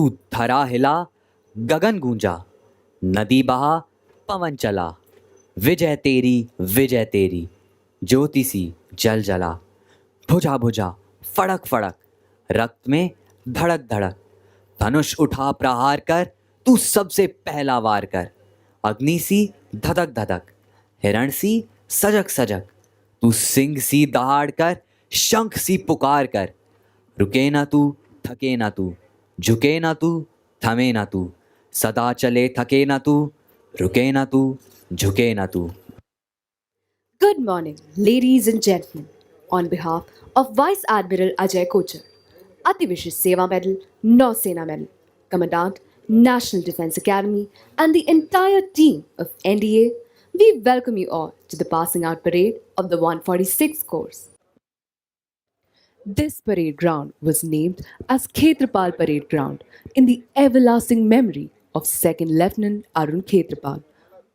तू धरा हिला, गगन गूंजा, नदी बहा, पवन चला, विजय तेरी, ज्योति सी जल जला, भुजा भुजा, फड़क फड़क, रक्त में धड़क धड़क, धनुष उठा प्रहार कर, तू सबसे पहला वार कर, अग्नि सी धधक धधक, हिरण सी सजक सजक, तू सिंह सी दहाड़ कर, शंख सी पुकार कर, रुके ना तू, थके ना तू, झुके ना तू, थमे ना तू, सदा चले थके ना तू, रुके ना तू, झुके ना तू. Good morning, ladies and gentlemen. On behalf of Vice Admiral Ajay Kochar, Ati Vishesh Seva Medal, Nausena Medal, Commandant, National Defence Academy, and the entire team of NDA, we welcome you all to the passing out parade of the 146th course. This parade ground was named as Khetrapal Parade Ground in the everlasting memory of 2nd Lieutenant Arun Khetrapal,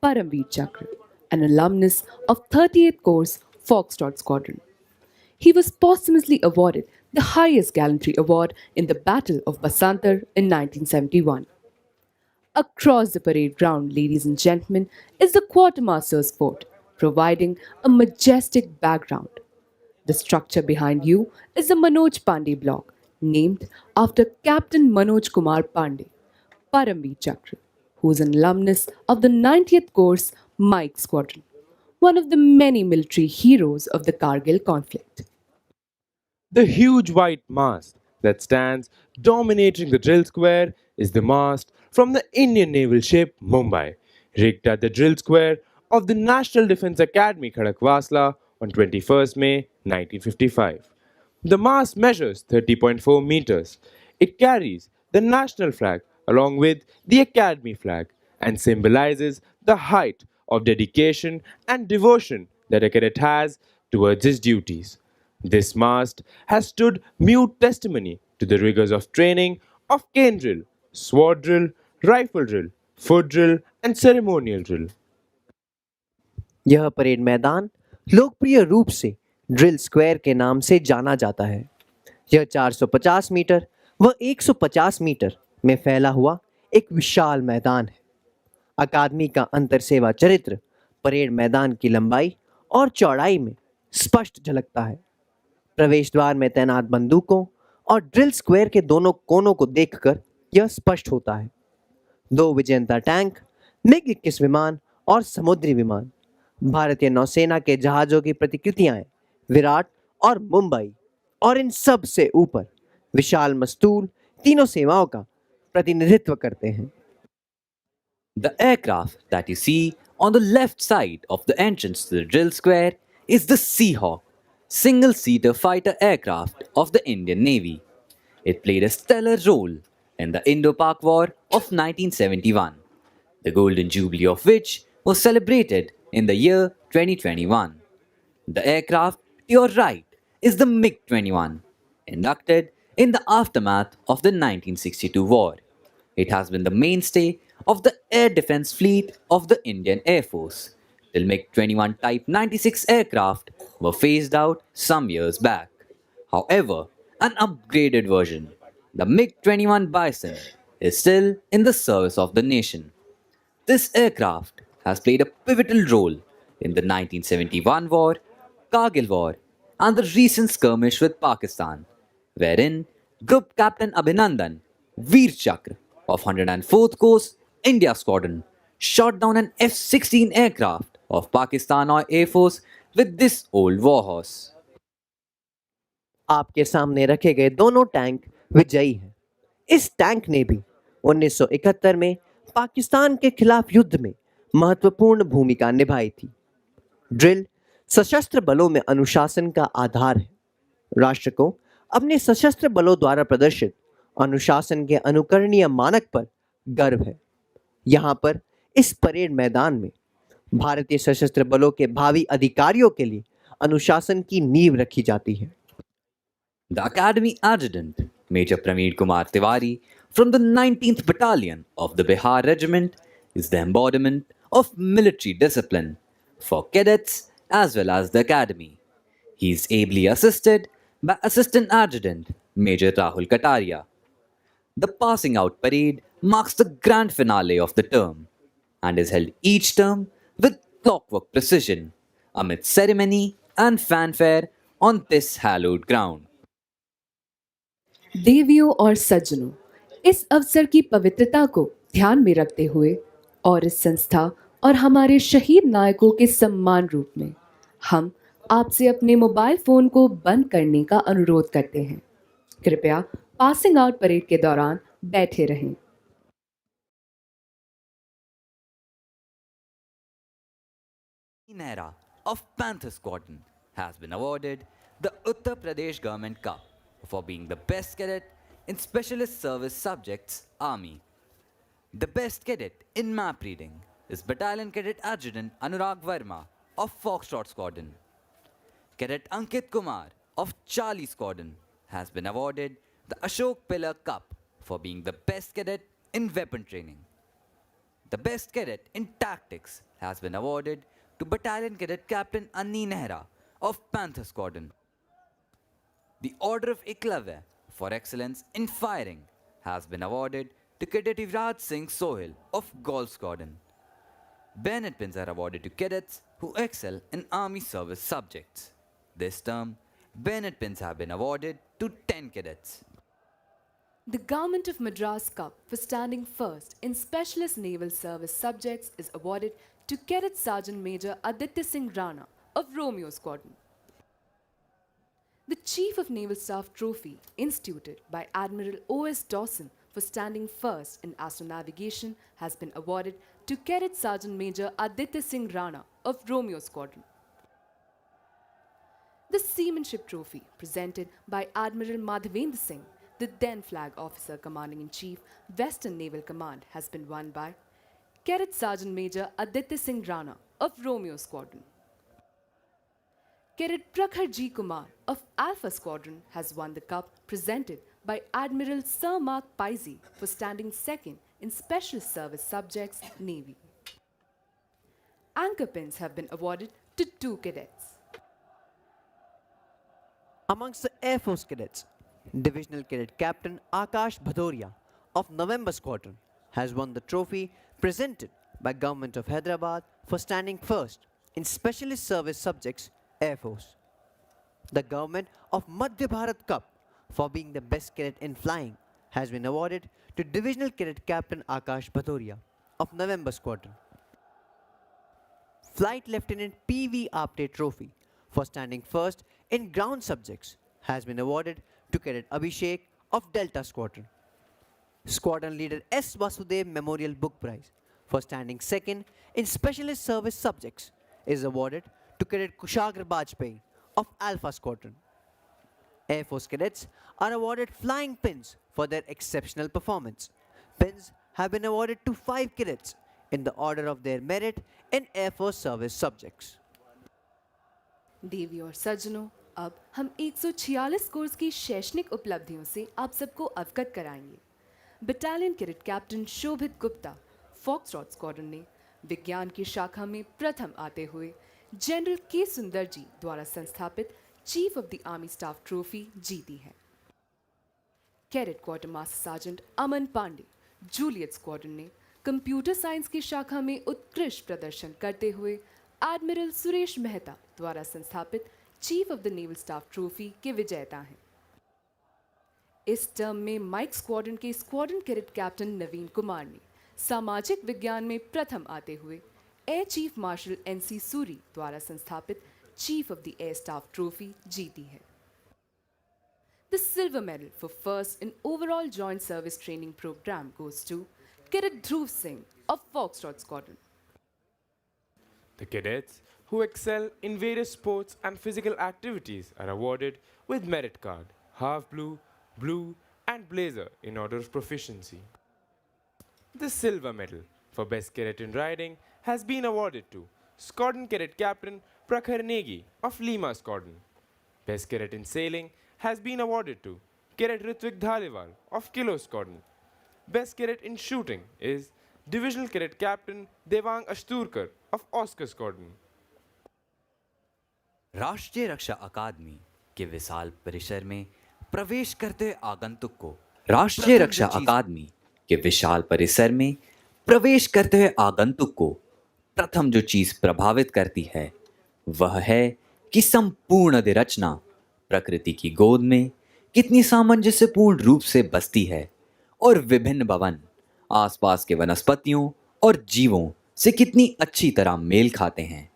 Paramveer Chakra, an alumnus of 38th Course Foxtrot Squadron. He was posthumously awarded the highest gallantry award in the Battle of Basantar in 1971. Across the parade ground, ladies and gentlemen, is the Quartermaster's Fort, providing a majestic background. The structure behind you is the Manoj Pandey block, named after Captain Manoj Kumar Pandey, Paramveer Chakra, who is an alumnus of the 90th Course Mike Squadron, one of the many military heroes of the Kargil conflict. The huge white mast that stands dominating the drill square is the mast from the Indian naval ship Mumbai, rigged at the drill square of the National Defence Academy Khadakwasla on 21st May 1955. The mast measures 30.4 meters. It carries the national flag along with the Academy flag and symbolizes the height of dedication and devotion that a cadet has towards his duties. This mast has stood mute testimony to the rigors of training of cane drill, sword drill, rifle drill, foot drill, and ceremonial drill. यह parade मैदान लोकप्रिय रूप से drill square के नाम से जाना जाता है. यह 450 मीटर व 150 मीटर में फैला हुआ एक विशाल मैदान है. अकादमी का अंतर सेवा चरित्र परेड मैदान की लंबाई और चौड़ाई में स्पष्ट झलकता है. प्रवेश द्वार में तैनात बंदूकों और ड्रिल स्क्वायर के दोनों कोनों को देखकर यह स्पष्ट होता है. 2 विजेंता टैंक, मिग 21 विमान और समुद्री विमान, भारतीय नौसेना के जहाजों की प्रतिकृतियां विराट और मुंबई, और इन सब से ऊपर विशाल मस्तूल तीनों सेवाओं का प्रतिनिधित्व करते हैं. The aircraft that you see on the left side of the entrance to the drill square is the Seahawk, single-seater fighter aircraft of the Indian Navy. It played a stellar role in the Indo-Pak War of 1971, the golden jubilee of which was celebrated in the year 2021. The aircraft to your right is the MiG-21, inducted in the aftermath of the 1962 war. It has been the mainstay of the air defense fleet of the Indian Air Force till MiG-21 Type 96 aircraft were phased out some years back. However, an upgraded version, the MiG-21 Bison, is still in the service of the nation. This aircraft has played a pivotal role in the 1971 war, Kargil War, and the recent skirmish with Pakistan, wherein Group Captain Abhinandan, Veer Chakra of 104th Coast India Squadron shot down an F-16 aircraft of Pakistan Air Force with this old warhorse. आपके सामने रखे गए दोनों tank विजयी हैं. इस tank ने भी 1971 में पाकिस्तान के खिलाफ युद्ध में महत्वपूर्ण भूमिका निभाई थी. ड्रिल सशस्त्र बलों में अनुशासन का आधार है. राष्ट्र को अपने सशस्त्र बलों द्वारा प्रदर्शित अनुशासन के अनुकरणीय मानक पर गर्व है. यहाँ पर इस परेड मैदान में भारतीय सशस्त्र बलों के भावी अधिकारियों के लिए अनुशासन की नींव रखी जाती है. The Academy Adjutant, Major Prameer Kumar Tiwari, from the 19th Battalion of the Bihar Regiment, is the embodiment of military discipline for cadets as well as the Academy. He is ably assisted by Assistant Adjutant Major Rahul Kataria. The passing out parade marks the grand finale of the term and is held each term with clockwork precision amid ceremony and fanfare on this hallowed ground. देवियों और सज्जनों, इस अवसर की पवित्रता को ध्यान में रखते हुए और इस संस्था और हमारे शहीद नायकों के सम्मान रूप में हम आपसे अपने मोबाइल फोन को बंद करने का अनुरोध करते हैं। कृपया पासिंग आउट परेड के दौरान बैठे रहें। Nehra of Panther Squadron has been awarded the Uttar Pradesh Government Cup for being the best cadet in Specialist Service Subjects Army. The best cadet in map reading is Battalion Cadet Adjutant Anurag Verma of Foxtrot Squadron. Cadet Ankit Kumar of Charlie Squadron has been awarded the Ashok Pillar Cup for being the best cadet in weapon training. The best cadet in tactics has been awarded to Battalion Cadet Captain Anni Nehra of Panther Squadron. The Order of Eklavya for excellence in firing has been awarded to Cadet Yuvraj Singh Sohil of Golf Squadron. Bayonet pins are awarded to cadets who excel in army service subjects. This term, bayonet pins have been awarded to 10 cadets. The Government of Madras Cup for standing first in Specialist Naval Service subjects is awarded to Cadet Sergeant Major Aditya Singh Rana of Romeo Squadron. The Chief of Naval Staff Trophy, instituted by Admiral O.S. Dawson for standing first in astronavigation, has been awarded to Cadet Sergeant Major Aditya Singh Rana of Romeo Squadron. The Seamanship Trophy, presented by Admiral Madhavendra Singh, the then Flag Officer Commanding in Chief, Western Naval Command, has been won by Cadet Sergeant Major Aditya Singh Rana of Romeo Squadron. Cadet Prakhar G. Kumar of Alpha Squadron has won the cup presented by Admiral Sir Mark Pizy for standing second in Special Service Subjects Navy. Anchor pins have been awarded to 2 cadets. Amongst the Air Force cadets, Divisional Cadet Captain Akash Bhadoria of November Squadron has won the trophy presented by Government of Hyderabad for standing first in Specialist Service Subjects Air Force. The Government of Madhya Bharat Cup for being the best cadet in flying has been awarded to Divisional Cadet Captain Akash Bhadoria of November Squadron. Flight Lieutenant P.V. Apte Trophy for standing first in ground subjects has been awarded to Cadet Abhishek of Delta Squadron. Squadron Leader S. Vasudev Memorial Book Prize for standing second in Specialist Service Subjects is awarded to Cadet Kushagra Bajpayee of Alpha Squadron. Air Force cadets are awarded flying pins for their exceptional performance. Pins have been awarded to 5 cadets in the order of their merit in Air Force service subjects. देवी और सज्जनों, अब हम 146 course की शैक्षणिक उपलब्धियों से आप सबको अवगत कराएंगे। बटालियन कैडेट कैप्टन शोभित गुप्ता फॉक्सट्रॉट स्क्वाड्रन ने विज्ञान की शाखा में प्रथम आते हुए जनरल के सुंदर जी द्वारा संस्थापित chief of the army staff trophy जीती है। कैडेट क्वार्टर मास्टर सार्जेंट अमन पांडे जूलियट स्क्वाड्रन ने कंप्यूटर साइंस की शाखा में उत्कृष्ट प्रदर्शन करते हुए एडमिरल सुरेश मेहता द्वारा संस्थापित chief of the naval staff trophy के विजेता हैं। इस टर्म में माइक स्क्वाड्रन के स्क्वाड्रन कैडेट कैप्टन नवीन कुमार ने सामाजिक विज्ञान में प्रथम आते हुए air chief marshal NC Suri द्वारा संस्थापित chief of the air staff trophy जीती है। The silver medal for first in overall joint service training program goes to Cadet Dhruv Singh of Foxtrot Squadron. The cadets who excel in various sports and physical activities are awarded with merit card, half blue, blue and blazer in order of proficiency. The silver medal for best cadet in riding has been awarded to Squadron Cadet Captain Prakhar Negi of Lima Squadron. Best cadet in sailing has been awarded to Cadet Ritvik Dhaliwal of Kilo Squadron. Best cadet in shooting is Divisional Cadet Captain Devang Ashturkar of Oscar Squadron. राष्ट्रीय रक्षा अकादमी के विशाल परिसर में प्रवेश करते हुए आगंतुक को राष्ट्रीय रक्षा अकादमी के विशाल परिसर में प्रवेश करते हुए आगंतुक को प्रथम जो चीज प्रभावित करती है वह है कि संपूर्ण अधिरचना प्रकृति की गोद में कितनी सामंजस्यपूर्ण रूप से बसती है और विभिन्न भवन आसपास के वनस्पतियों और जीवों से कितनी अच्छी तरह मेल खाते हैं।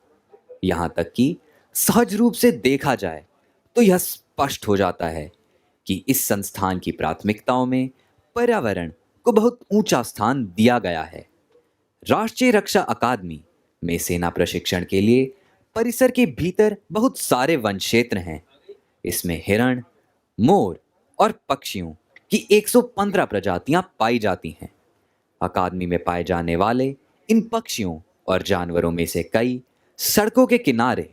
यहाँ तक कि सहज रूप से देखा जाए तो यह स्पष्ट हो जाता है कि इस संस्थान की प्राथमिकताओं में पर्यावरण को बहुत ऊंचा स्थान दिया गया है। राष्ट्रीय रक्षा अकादमी में सेना प्रशिक्षण के लिए परिसर के भीतर बहुत सारे वन क्षेत्र हैं। इसमें हिरण, मोर और पक्षियों की 115 प्रजातियां पाई जाती हैं। अकादमी में पाए जाने वाले इन पक्षियों और जानवरों में से कई सड़कों के किनारे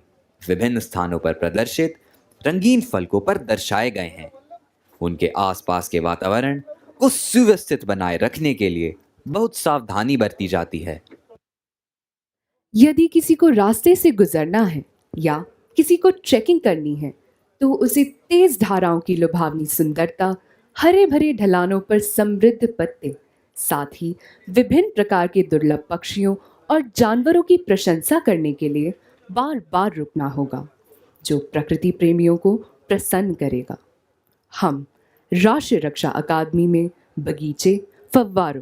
विभिन्न स्थानों पर प्रदर्शित रंगीन फलकों पर दर्शाए गए हैं। उनके आसपास के वातावरण को सुव्यवस्थित बनाए रखने के लिए बहुत सावधानी बरती जाती है। यदि किसी को रास्ते से गुजरना है या किसी को ट्रेकिंग करनी है तो उसे तेज धाराओं की लुभावनी सुंदरता, हरे भरे ढलानों पर समृद्ध पत्ते, साथ ही विभिन्न प्रकार के दुर्लभ पक्षियों और जानवरों की प्रशंसा करने के लिए बार बार रुकना होगा, जो प्रकृति प्रेमियों को प्रसन्न करेगा। हम राष्ट्रीय रक्षा अकादमी में बगीचे, फव्वारों,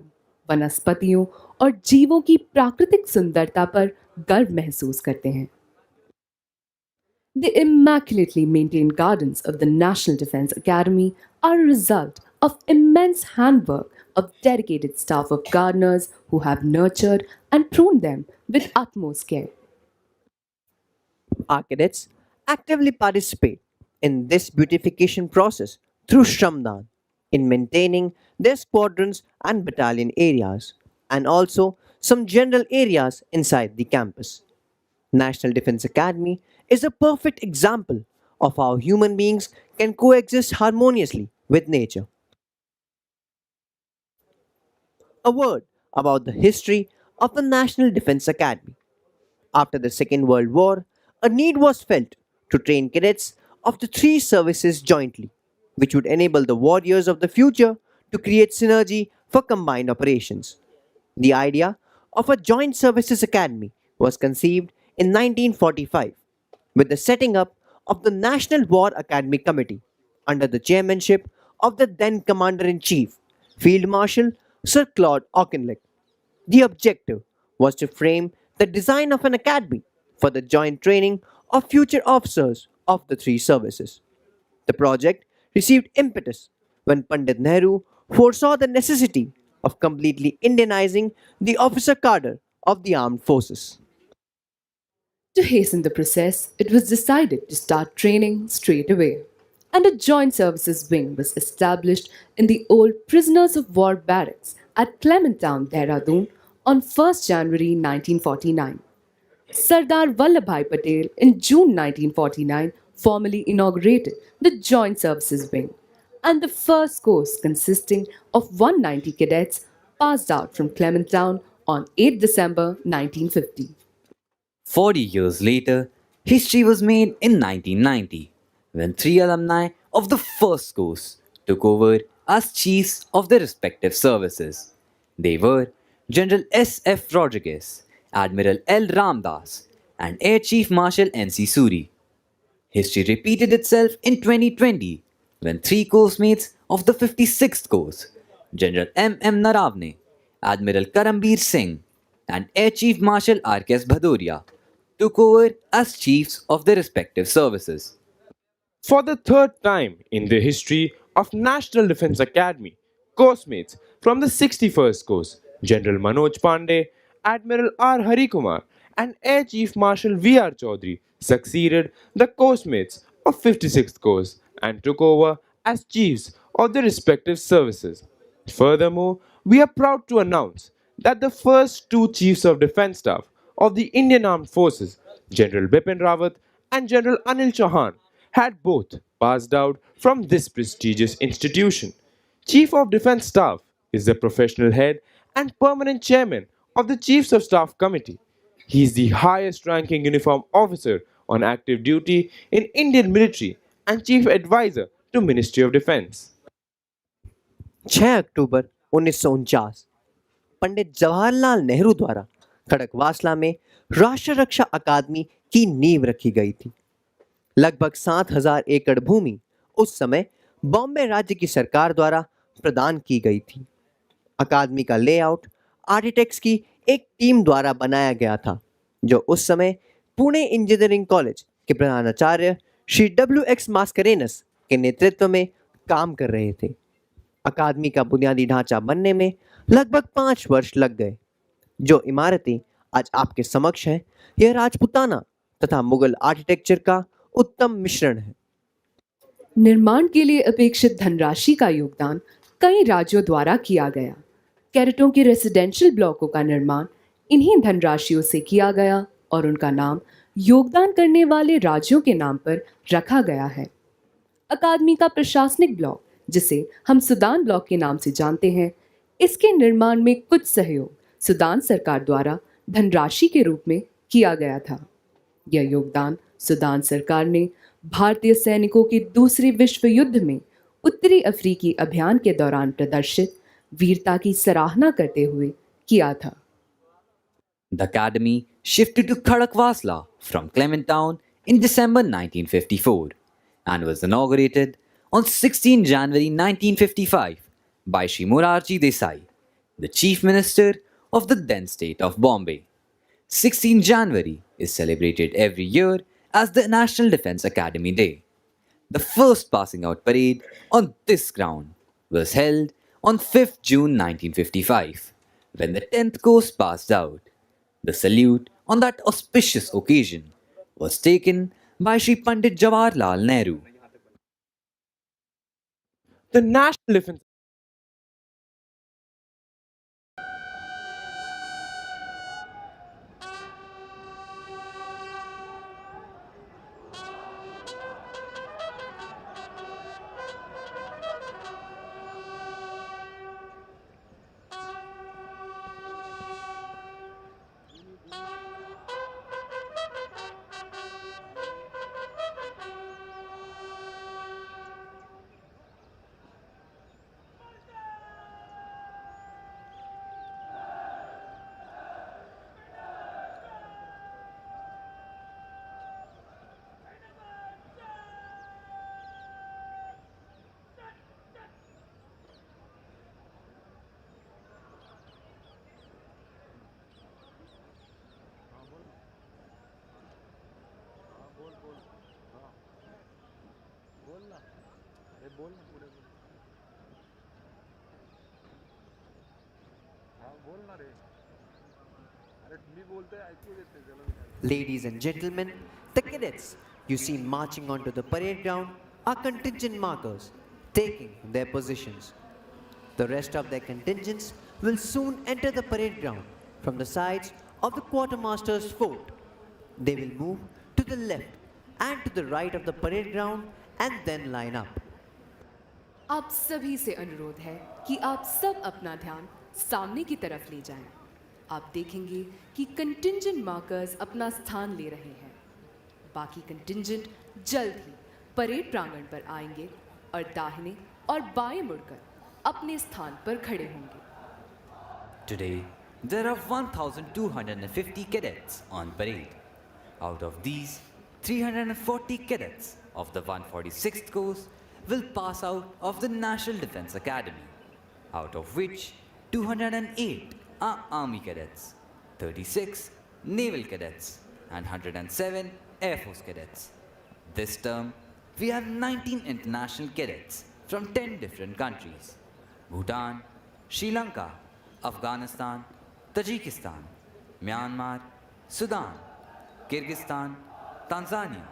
वनस्पतियों और जीवों की प्राकृतिक सुंदरता पर गर्व महसूस करते हैं। The immaculately maintained gardens of the National Defense Academy are a result of immense handwork of dedicated staff of gardeners who have nurtured and pruned them with utmost care. Our cadets actively participate in this beautification process through Shramdan in maintaining their squadrons and battalion areas and also some general areas inside the campus. National Defense Academy is a perfect example of how human beings can coexist harmoniously with nature. A word about the history of the National Defense Academy. After the Second World War, a need was felt to train cadets of the three services jointly, which would enable the warriors of the future to create synergy for combined operations. The idea of a joint services academy was conceived in 1945 with the setting up of the National War Academy Committee under the chairmanship of the then Commander in Chief, Field Marshal Sir Claude Auchinleck. The objective was to frame the design of an academy for the joint training of future officers of the three services. The project received impetus when Pandit Nehru foresaw the necessity of completely Indianizing the officer cadre of the armed forces. To hasten the process, it was decided to start training straight away, and a joint services wing was established in the old prisoners of war barracks at Clementown, Dehradun on 1st January 1949. Sardar Vallabhbhai Patel in June 1949 formally inaugurated the Joint Services Wing, and the first course consisting of 190 cadets passed out from Clementown on 8 December 1950. 40 years later, history was made in 1990 when three alumni of the first course took over as chiefs of their respective services. They were General S. F. Rodriguez, Admiral L. Ramdas, and Air Chief Marshal N.C. Suri. History repeated itself in 2020 when three course mates of the 56th course, General M. M. Naravne, Admiral Karambir Singh, and Air Chief Marshal R.K.S. Bhadoria, took over as chiefs of their respective services. For the third time in the history of National Defense Academy, Course-mates from the 61st Course, General Manoj Pandey, Admiral R. Harikumar, and Air Chief Marshal V.R. Chaudhary succeeded the Course-mates of 56th Course and took over as chiefs of their respective services. Furthermore, we are proud to announce that the first two Chiefs of Defence Staff of the Indian Armed Forces, General Bipin Rawat and General Anil Chauhan, had both passed out from this prestigious institution. Chief of Defence Staff is the professional head and permanent chairman of the Chiefs of Staff Committee. He is the highest ranking uniform officer on active duty in Indian military and chief advisor to Ministry of Defence. 6 अक्टूबर 1949 पंडित जवाहरलाल नेहरू द्वारा खड़कवासला में राष्ट्र रक्षा अकादमी की नींव रखी गई थी। लगभग 7,000 एकड़ भूमि उस समय बॉम्बे राज्य की सरकार द्वारा प्रदान की गई थी। अकादमी का लेआउट आर्किटेक्ट्स की एक टीम द्वारा बनाया गया था, जो उस समय पुणे इंजीनियरिंग कॉलेज के प्रधानाचार्य श्री W.X. मास्करेनस के नेतृत्व में काम कर रहे थे। अकादमी का बुनियादी ढांचा बनने में लगभग 5 वर्ष लग गए। जो इमारतें आज आपके समक्ष हैं, यह राजपुताना तथा मुगल आर्किटेक्चर का उत्तम मिश्रण है। निर्माण के लिए अपेक्षित धनराशि का योगदान कई राज्यों द्वारा किया गया। कैरेटों के रेसिडेंशियल ब्लॉकों का निर्माण इन्हीं धनराशियों से किया गया और उनका नाम योगदान करने वाले राज्यों के नाम पर रखा गया है। अकादमी का प्रशासनिक ब्लॉक, जिसे हम सूडान ब्लॉक के नाम से जानते हैं, इसके निर्माण में कुछ सहयोग सूडान सरकार द्वारा धनराशि के रूप में किया गया था। यह योगदान सूडान सरकार ने भारतीय सैनिकों के दूसरे विश्व युद्ध में उत्तरी अफ्रीकी अभियान के दौरान प्रदर्शित वीरता की सराहना करते हुए किया था। The academy shifted to Khadakwasla from Clement Town in December 1954 and was inaugurated on 16 January 1955 by Shri Morarji Desai, the Chief Minister of the then state of Bombay. 16 January is celebrated every year as the National Defence Academy Day. The first passing out parade on this ground was held on 5th June 1955 when the 10th course passed out. The salute on that auspicious occasion was taken by Sri Pandit Jawaharlal Nehru. The National Defense Ladies and gentlemen, the cadets you see marching onto the parade ground are contingent markers taking their positions. The rest of their contingents will soon enter the parade ground from the sides of the quartermaster's fort. They will move to the left and to the right of the parade ground and then line up. आप सभी से अनुरोध है कि आप सब अपना ध्यान सामने की तरफ ले जाएं। आप देखेंगे कि कंटिंजेंट मार्कर्स अपना स्थान ले रहे हैं। बाकी कंटिंजेंट जल्द ही परेड प्रांगण पर आएंगे और दाहिने और बाएं मुड़कर अपने स्थान पर खड़े होंगे। Today, there are 1,250 cadets on parade. Out of these, 340 cadets of the 146th course will pass out of the National Defence Academy, out of which 208 are Army cadets, 36 Naval cadets, and 107 Air Force cadets. This term, we have 19 international cadets from 10 different countries: Bhutan, Sri Lanka, Afghanistan, Tajikistan, Myanmar, Sudan, Kyrgyzstan, Tanzania,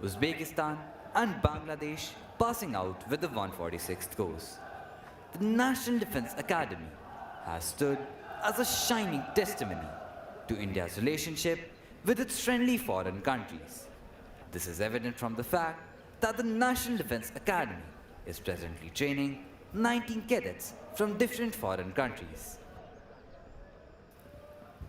Uzbekistan, and Bangladesh passing out with the 146th course. The National Defence Academy has stood as a shining testimony to India's relationship with its friendly foreign countries. This is evident from the fact that the National Defence Academy is presently training 19 cadets from different foreign countries.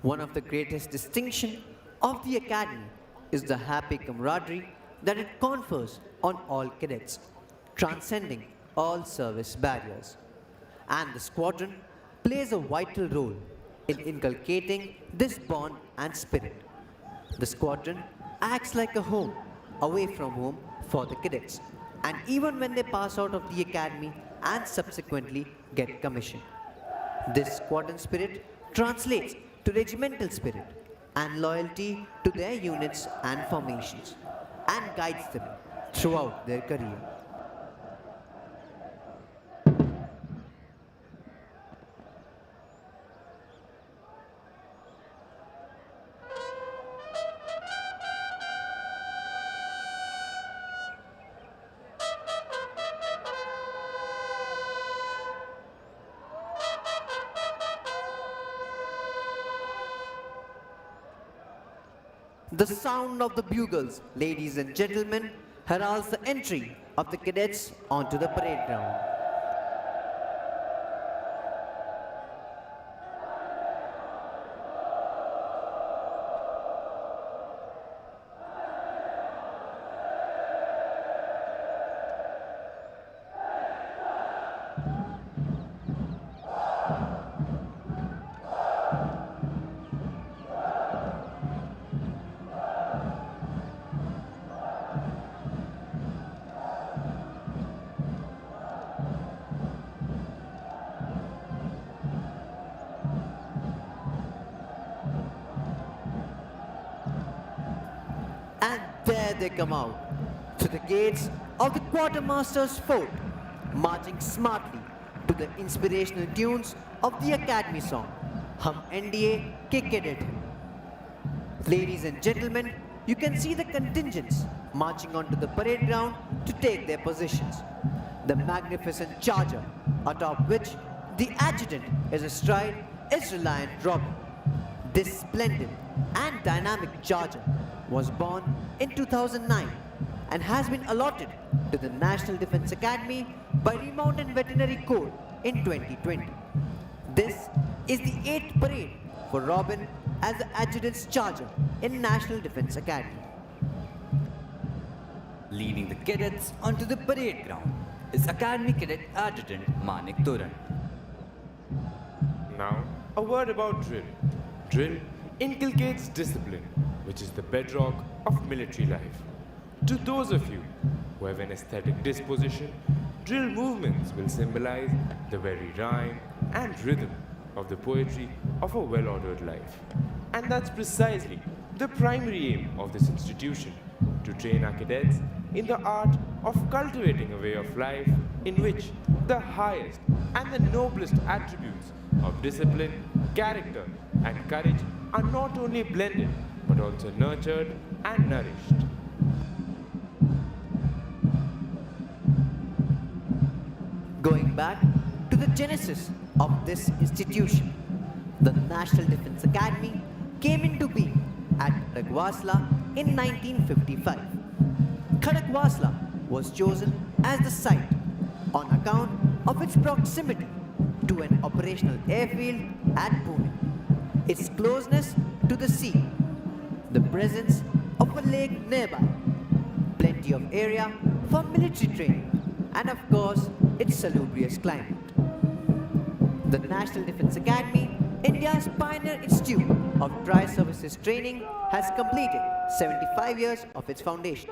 One of the greatest distinctions of the Academy is the happy camaraderie that it confers on all cadets, transcending all service barriers. and the squadron plays a vital role in inculcating this bond and spirit. The squadron acts like a home away from home for the cadets, and even when they pass out of the academy and subsequently get commissioned. This squadron spirit translates to regimental spirit and loyalty to their units and formations and guides them throughout their career. The sound of the bugles, ladies and gentlemen, heralds the entry of the cadets onto the parade ground. And there they come out to the gates of the quartermaster's fort, marching smartly to the inspirational tunes of the Academy song, Hum NDA Ke Cadet Hain. Ladies and gentlemen, you can see the contingents marching onto the parade ground to take their positions. The magnificent charger, atop which the adjutant is astride, is Reliant Robin. This splendid and dynamic charger was born in 2009 and has been allotted to the National Defense Academy by Remount and Veterinary Corps in 2020. This is the 8th parade for Robin as the adjutant's charger in National Defense Academy. Leading the cadets onto the parade ground is Academy Cadet Adjutant Manik Turan. Now, a word about drill. Drill inculcates discipline, which is the bedrock of military life. To those of you who have an aesthetic disposition, drill movements will symbolize the very rhyme and rhythm of the poetry of a well ordered life. And that's precisely the primary aim of this institution, to train our cadets in the art of cultivating a way of life in which the highest and the noblest attributes of discipline, character, and courage are not only blended but also nurtured and nourished. Going back to the genesis of this institution, the National Defense Academy came into being at Khadakwasla in 1955. Khadakwasla was chosen as the site on account of its proximity to an operational airfield at Pune, its closeness to the sea, the presence of a lake nearby, plenty of area for military training, and of course, its salubrious climate. The National Defense Academy, India's pioneer institute of dry services training, has completed 75 years of its foundation.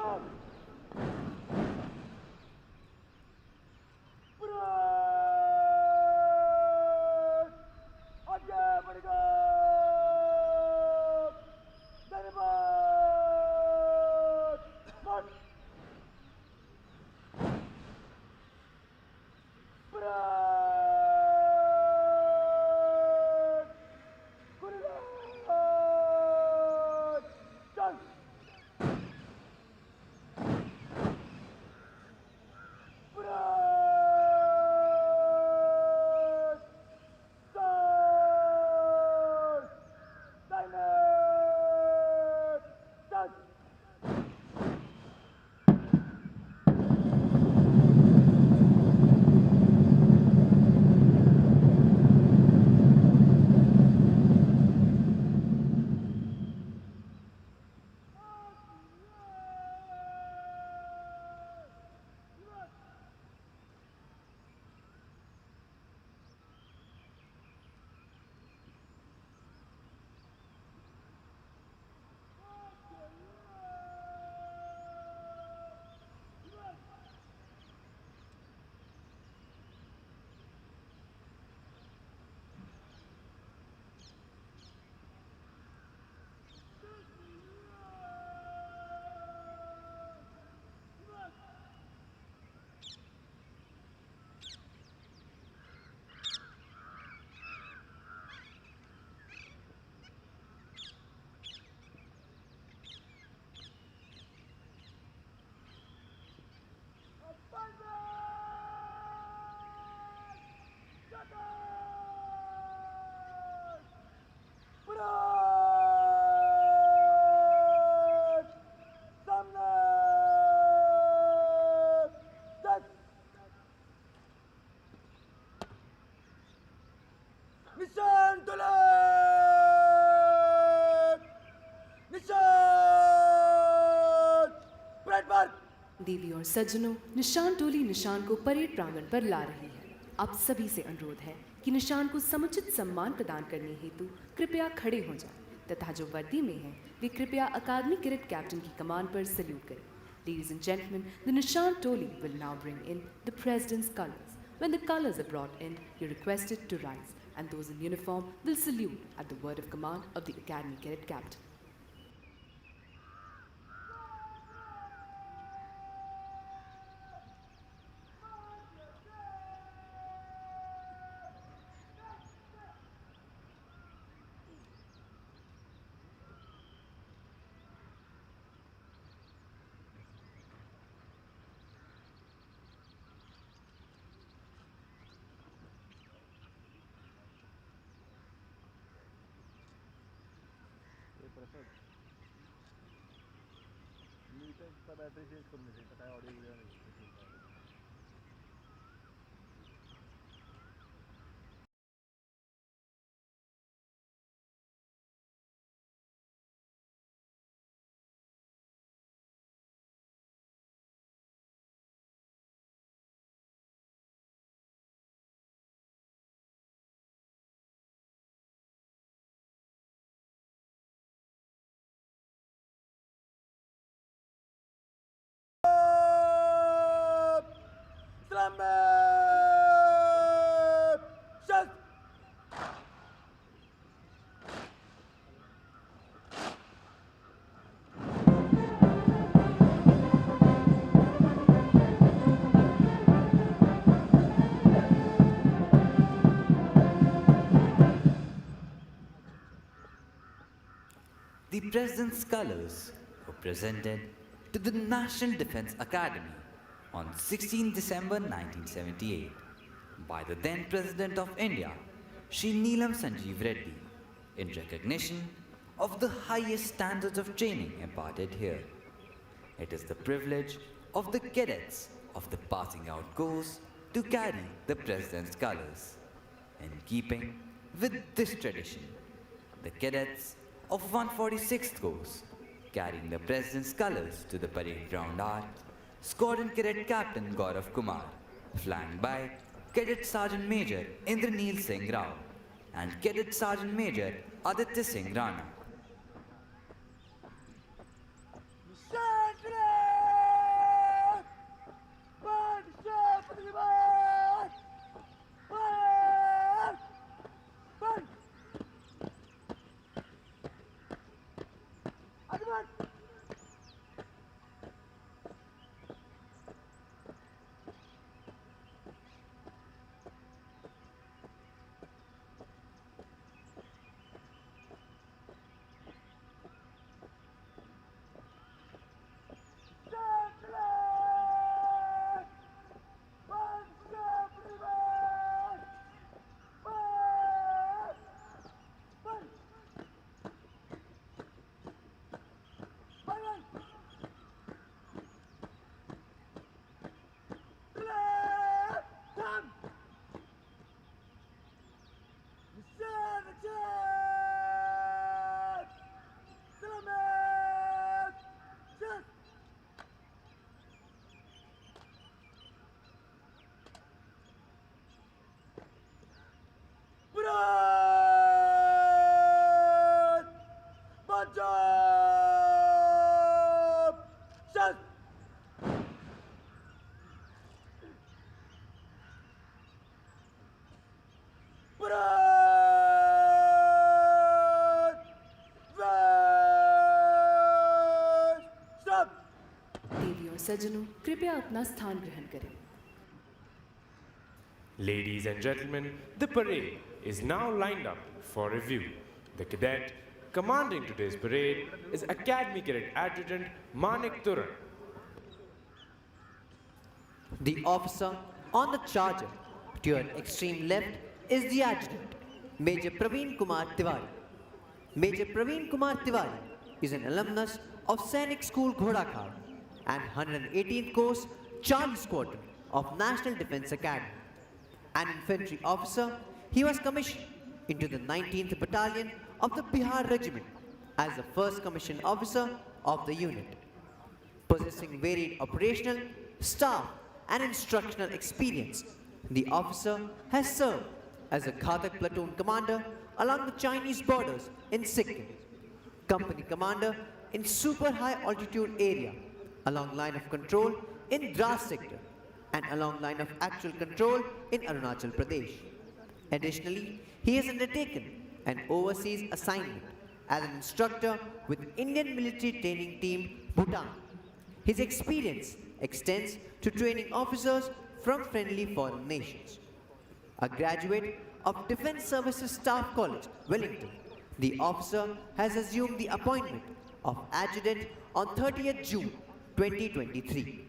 देवी और सज्जनों, निशान टोली निशान को parade प्रांगण पर ला रही है। आप सभी से अनुरोध है कि निशान को समुचित सम्मान प्रदान करने हेतु कृपया खड़े हो जाएं तथा जो वर्दी में हैं वे कृपया अकादमी कैडेट कैप्टन की कमान पर सल्यूट करें। Ladies and gentlemen, the Nishan Toli will now bring in the President's colors. When the colors are brought in, you're requested to rise, and those in uniform will salute at the word of command of the Academy Cadet Captain. The President's colors were presented to the National Defense Academy on 16 December 1978 by the then President of India, Shri Neelam Sanjeev Reddy, in recognition of the highest standards of training imparted here. It is the privilege of the cadets of the passing out course to carry the President's colors. In keeping with this tradition, the cadets of 146th course, carrying the President's colors to the parade ground are Squadron Cadet Captain Gaurav Kumar, flanked by Cadet Sergeant Major Indraneel Singh Rao and Cadet Sergeant Major Aditya Singh Rana. देवी और सज्जनों, कृपया अपना स्थान ग्रहण करें। Ladies and gentlemen, the parade is now lined up for review. The cadet commanding today's parade is Academy Cadet Adjutant Manik Turan. The officer on the charger to your extreme left is the adjutant, Major Praveen Kumar Tiwari. Major Praveen Kumar Tiwari is an alumnus of Sainik School Ghodakhar and 118th Course Charlie Squadron of National Defense Academy. An infantry officer, he was commissioned into the 19th Battalion of the Bihar Regiment as the first commissioned officer of the unit. Possessing varied operational, staff, and instructional experience, the officer has served as a Ghatak platoon commander along the Chinese borders in Sikkim, company commander in super high altitude area, along line of control in Dras sector, and along line of actual control in Arunachal Pradesh. Additionally, he has undertaken an overseas assignment as an instructor with Indian Military Training Team Bhutan. His experience extends to training officers from friendly foreign nations. A graduate of Defence Services Staff College, Wellington, the officer has assumed the appointment of adjutant on 30th June 2023.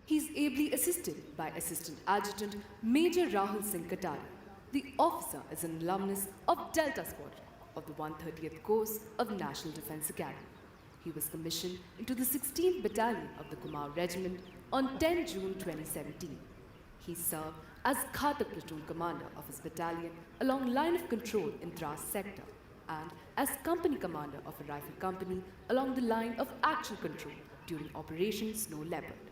He is ably assisted by Assistant Adjutant Major Rahul Singh Kataria. The officer is an alumnus of Delta Squadron of the 130th course of National Defence Academy. He was commissioned into the 16th Battalion of the Kumaon Regiment on 10 June 2017. He served as Ghatak platoon commander of his battalion along line of control in Dras sector and as company commander of a rifle company along the line of actual control during Operation Snow Leopard.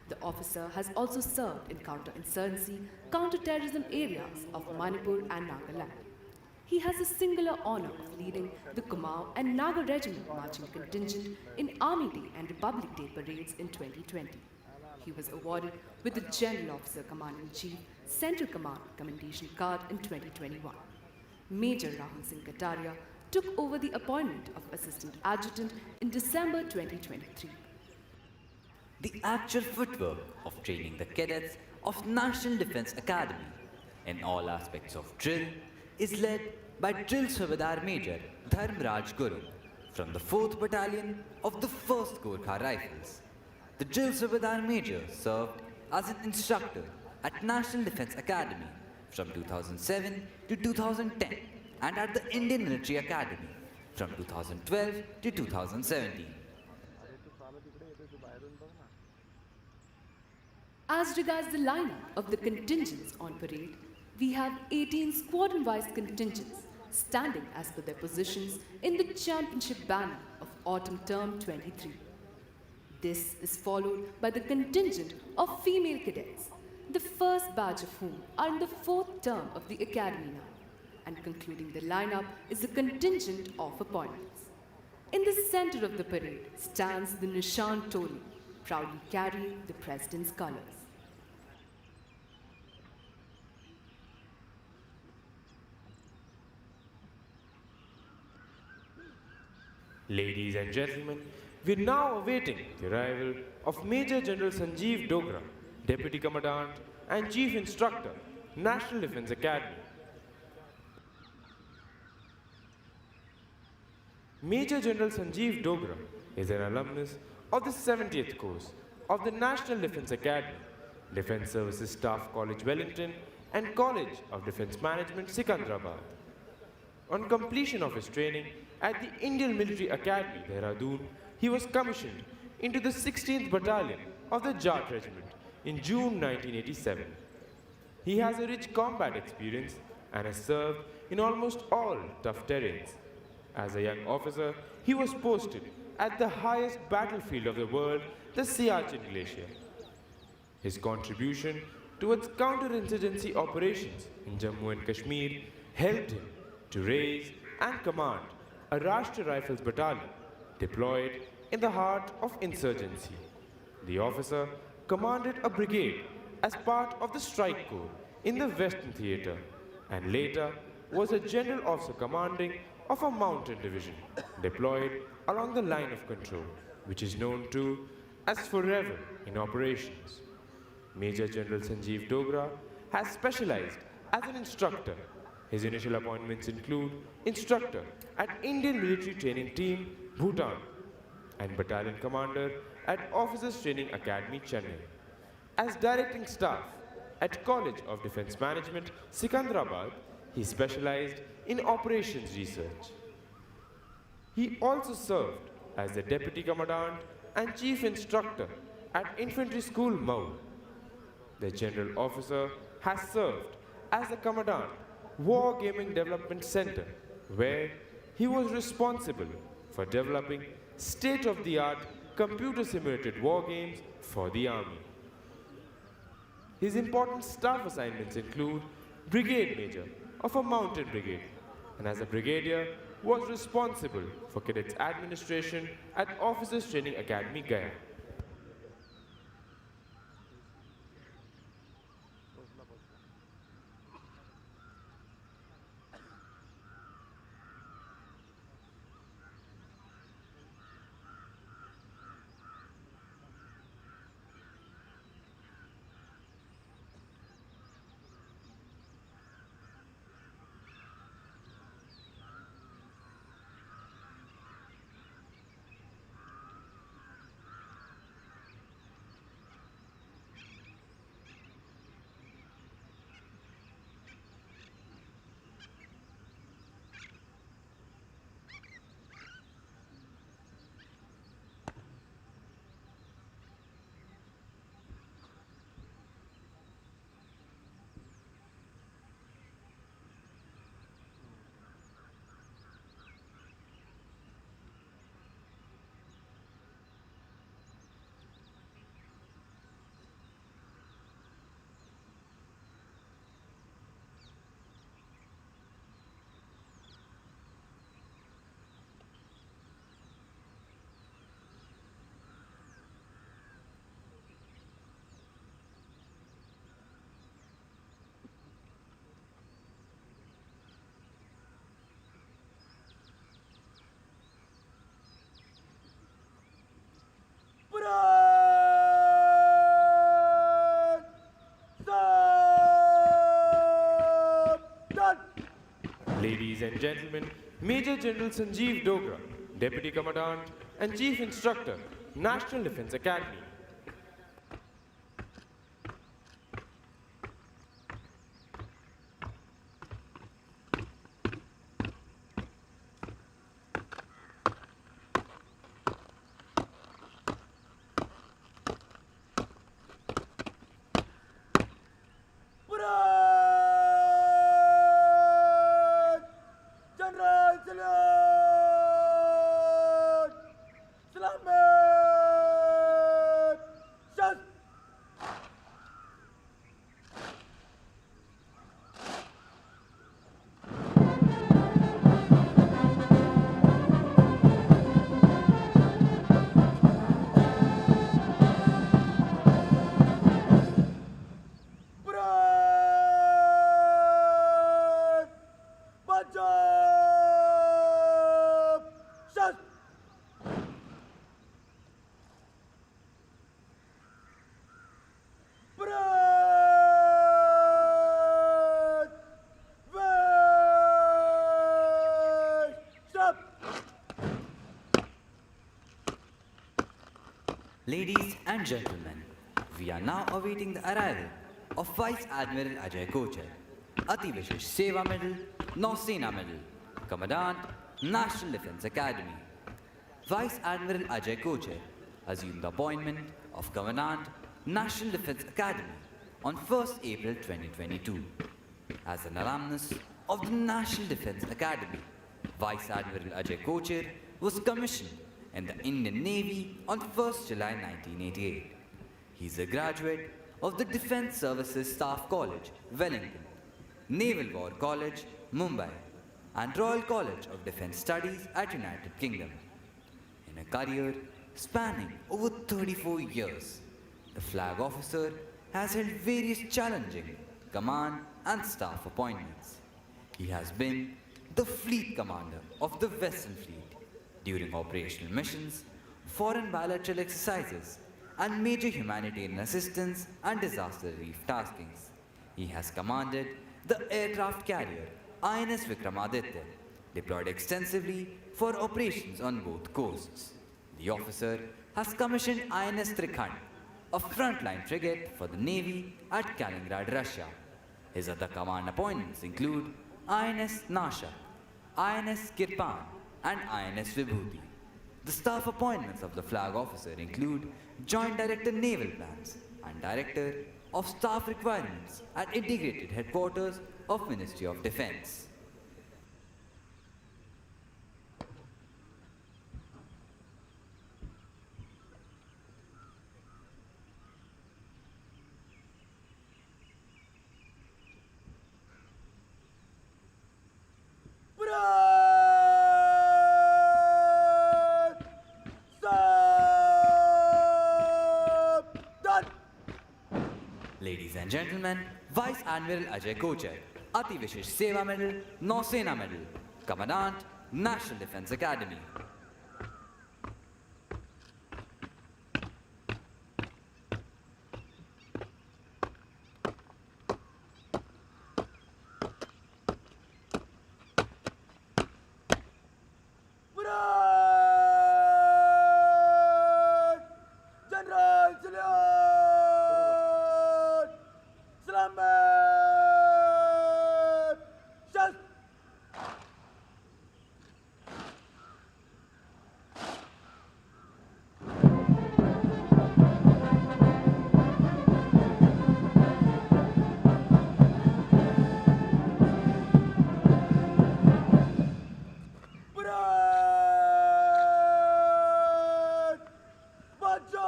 The officer has also served in counter-insurgency, counter-terrorism areas of Manipur and Nagaland. He has the singular honor of leading the Kumaon and Naga Regiment marching contingent in Army Day and Republic Day parades in 2020. He was awarded with the General Officer Commander-in-Chief Central Command Commendation Card in 2021. Major Rahul Singh Kataria took over the appointment of Assistant Adjutant in December 2023. The actual footwork of training the cadets of National Defence Academy in all aspects of drill is led by Drill Subedar Major Dharmraj Guru from the 4th Battalion of the 1st Gorkha Rifles. The Drill Subedar Major served as an instructor at National Defence Academy from 2007 to 2010 and at the Indian Military Academy from 2012 to 2017. As regards the lineup of the contingents on parade, we have 18 squadron-wise contingents standing as per their positions in the championship banner of autumn term 23. This is followed by the contingent of female cadets, the first batch of whom are in the 4th term of the academy now, and concluding the lineup is a contingent of appointments. In the center of the parade stands the Nishan Toli, proudly carrying the President's colors. Ladies and gentlemen, we are now awaiting the arrival of Major General Sanjeev Dogra, Deputy Commandant and Chief Instructor, National Defence Academy. Major General Sanjeev Dogra is an alumnus of the 70th course of the National Defence Academy, Defence Services Staff College Wellington and College of Defence Management Sikandrabad. On completion of his training at the Indian Military Academy, Dehradun, he was commissioned into the 16th Battalion of the Jat Regiment in June 1987. He has a rich combat experience and has served in almost all tough terrains. As a young officer, he was posted at the highest battlefield of the world, the Siachen Glacier. His contribution towards counterinsurgency operations in Jammu and Kashmir helped him to raise and command a Rashtriya Rifles battalion deployed in the heart of insurgency. The officer commanded a brigade as part of the Strike Corps in the Western Theatre and later was a general officer commanding of a mountain division deployed along the line of control, which is known to as Forever in operations. Major General Sanjeev Dogra has specialized as an instructor. His initial appointments include instructor at Indian Military Training Team, Bhutan, and battalion commander at Officers Training Academy, Chennai. As directing staff at College of Defence Management, Sikandrabad, he specialized in operations research. He also served as the deputy commandant and chief instructor at Infantry School, Mau. The general officer has served as the commandant War Gaming Development Center, where he was responsible for developing state-of-the-art computer simulated war games for the Army. His important staff assignments include Brigade Major of a mountain brigade, and as a brigadier was responsible for cadets administration at Officers Training Academy Gaya. Ladies and gentlemen, Major General Sanjeev Dogra, Deputy Commandant and Chief Instructor, National Defense Academy. Ladies and gentlemen, we are now awaiting the arrival of Vice Admiral Ajay Kochar, Ati Vishesh Seva Medal, Nausena Medal, Commandant, National Defense Academy. Vice Admiral Ajay Kochar assumed the appointment of Commandant, National Defense Academy on 1st April 2022. As an alumnus of the National Defense Academy, Vice Admiral Ajay Kochar was commissioned in the Indian Navy on 1st July 1988. He is a graduate of the Defence Services Staff College, Wellington, Naval War College, Mumbai, and Royal College of Defence Studies at United Kingdom. In a career spanning over 34 years, the flag officer has held various challenging command and staff appointments. He has been the fleet commander of the Western Fleet during operational missions, foreign bilateral exercises, and major humanitarian assistance and disaster relief taskings. He has commanded the aircraft carrier INS Vikramaditya, deployed extensively for operations on both coasts. The officer has commissioned INS Trikhand, a frontline frigate for the Navy at Kaliningrad, Russia. His other command appointments include INS Nashak, INS Kirpan, and INS Vibhuti. The staff appointments of the flag officer include Joint Director Naval Plans and Director of Staff Requirements at Integrated Headquarters of Ministry of Defence. and gentlemen, Vice Admiral Ajay Kochar, Ati Vishesh Seva Medal, Nausena Medal, Commandant, National Defense Academy. General Salute! Selamat! Shast! Berat! Maju!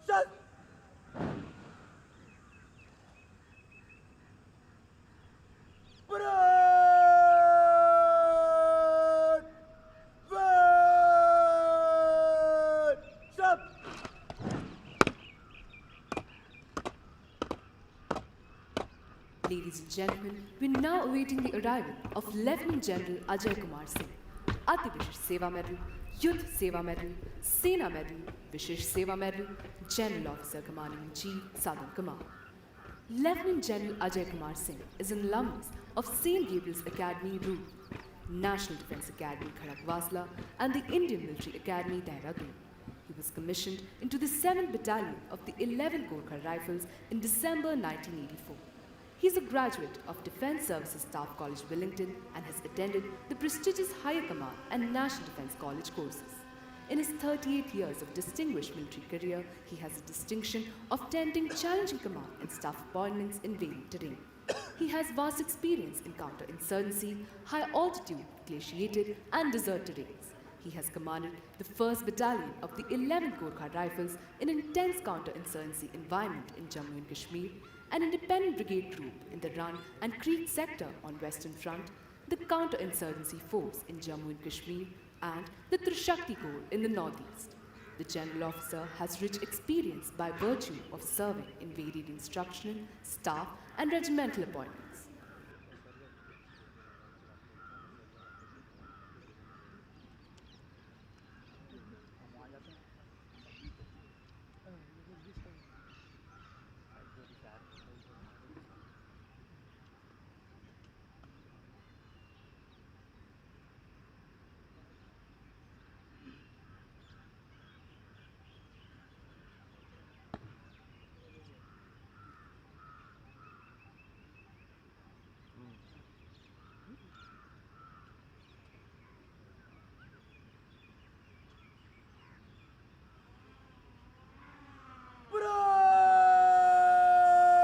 Shast! Berat! Wait! Stop! Ladies and gentlemen, we're now awaiting the arrival of Lieutenant General Ajay Kumar Singh, Ati Vishesh Seva Medal, Yudh Seva Medal, Sena Medal, Vishesh Seva Medal, General Officer Commanding in Chief, Southern Command. Lieutenant General Ajay Kumar Singh is an alumnus of St. Gabriel's Academy, Roop, National Defense Academy, Khadakwasla, and the Indian Military Academy, Dehradun. He was commissioned into the 7th Battalion of the 11th Gorkha Rifles in December 1984. He is a graduate of Defence Services Staff College, Wellington, and has attended the prestigious Higher Command and National Defence College courses. In his 38 years of distinguished military career, he has the distinction of tending challenging command and staff appointments in varied terrain. He has vast experience in counter-insurgency, high-altitude, glaciated, and desert terrains. He has commanded the 1st Battalion of the 11th Gorkha Rifles in intense counter-insurgency environment in Jammu and Kashmir, an independent brigade group in the Rann and Creek sector on Western Front, the counter-insurgency force in Jammu and Kashmir, and the Trishakti Corps in the northeast. The general officer has rich experience by virtue of serving in varied instructional, staff, and regimental appointments.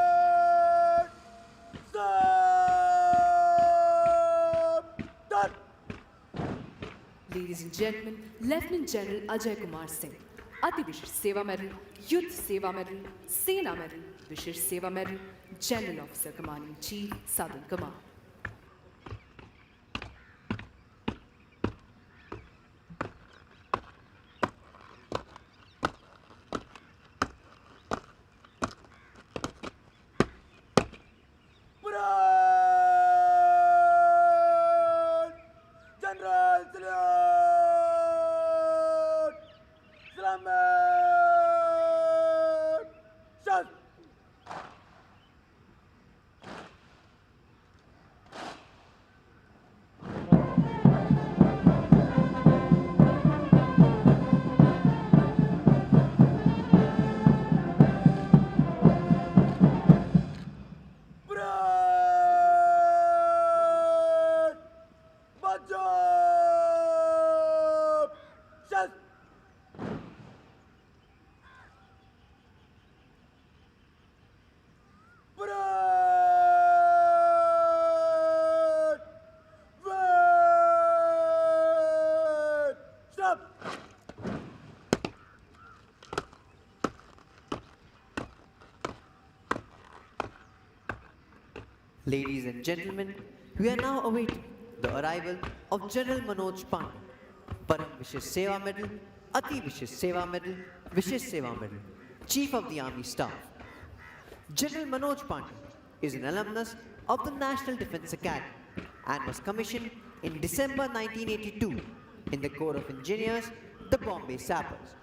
Berat! Stop! Done! Ladies and gentlemen, Lieutenant General Ajay Kumar Singh, Ati Vishesh Seva Medal, Yudh Seva Medal, Sena Medal, Vishesh Seva Medal, General Officer Commanding in Chief, Southern Command. Berat! General Salute! Selamat! Shast! Berat! Maju! Shast! Berat! Wait! Stop! Ladies and gentlemen, we are now awaiting the arrival of General Manoj Pandey, Param Vishesh Seva Medal, Ati Vishesh Seva Medal, Vishesh Seva Medal, Chief of the Army Staff. General Manoj Pandey is an alumnus of the National Defence Academy and was commissioned in December 1982 in the Corps of Engineers, the Bombay Sappers.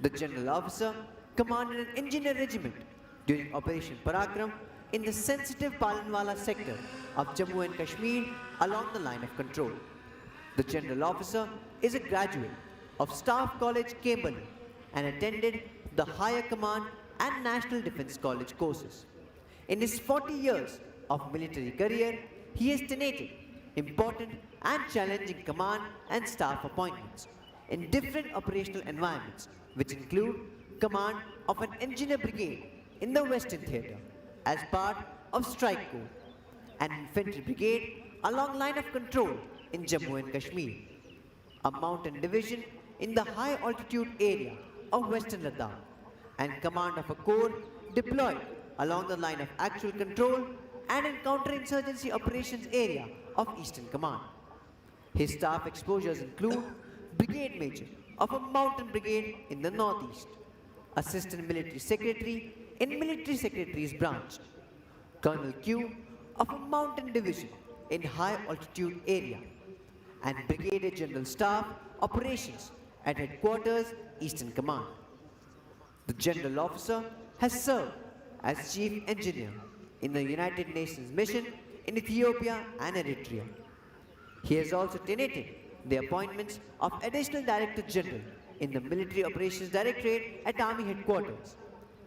The general officer commanded an engineer regiment during Operation Parakram in the sensitive Palanwala sector of Jammu and Kashmir along the line of control. The general officer is a graduate of Staff College, Camberley, and attended the Higher Command and National Defence College courses. In his 40 years of military career, he has tenated important and challenging command and staff appointments in different operational environments, which include command of an engineer brigade in the Western Theatre as part of Strike Corps, an infantry brigade along line of control in Jammu and Kashmir, a mountain division in the high altitude area of Western Ladakh, and command of a corps deployed along the line of actual control and in counterinsurgency operations area of Eastern Command. His staff exposures include Brigade Major of a mountain brigade in the Northeast, Assistant Military Secretary in Military Secretary's branch, Colonel Q of a mountain division in high altitude area, and Brigadier General Staff Operations at Headquarters Eastern Command. The general officer has served as Chief Engineer in the United Nations mission in Ethiopia and Eritrea. He has also tenated the appointments of Additional Director General in the Military Operations Directorate at Army Headquarters,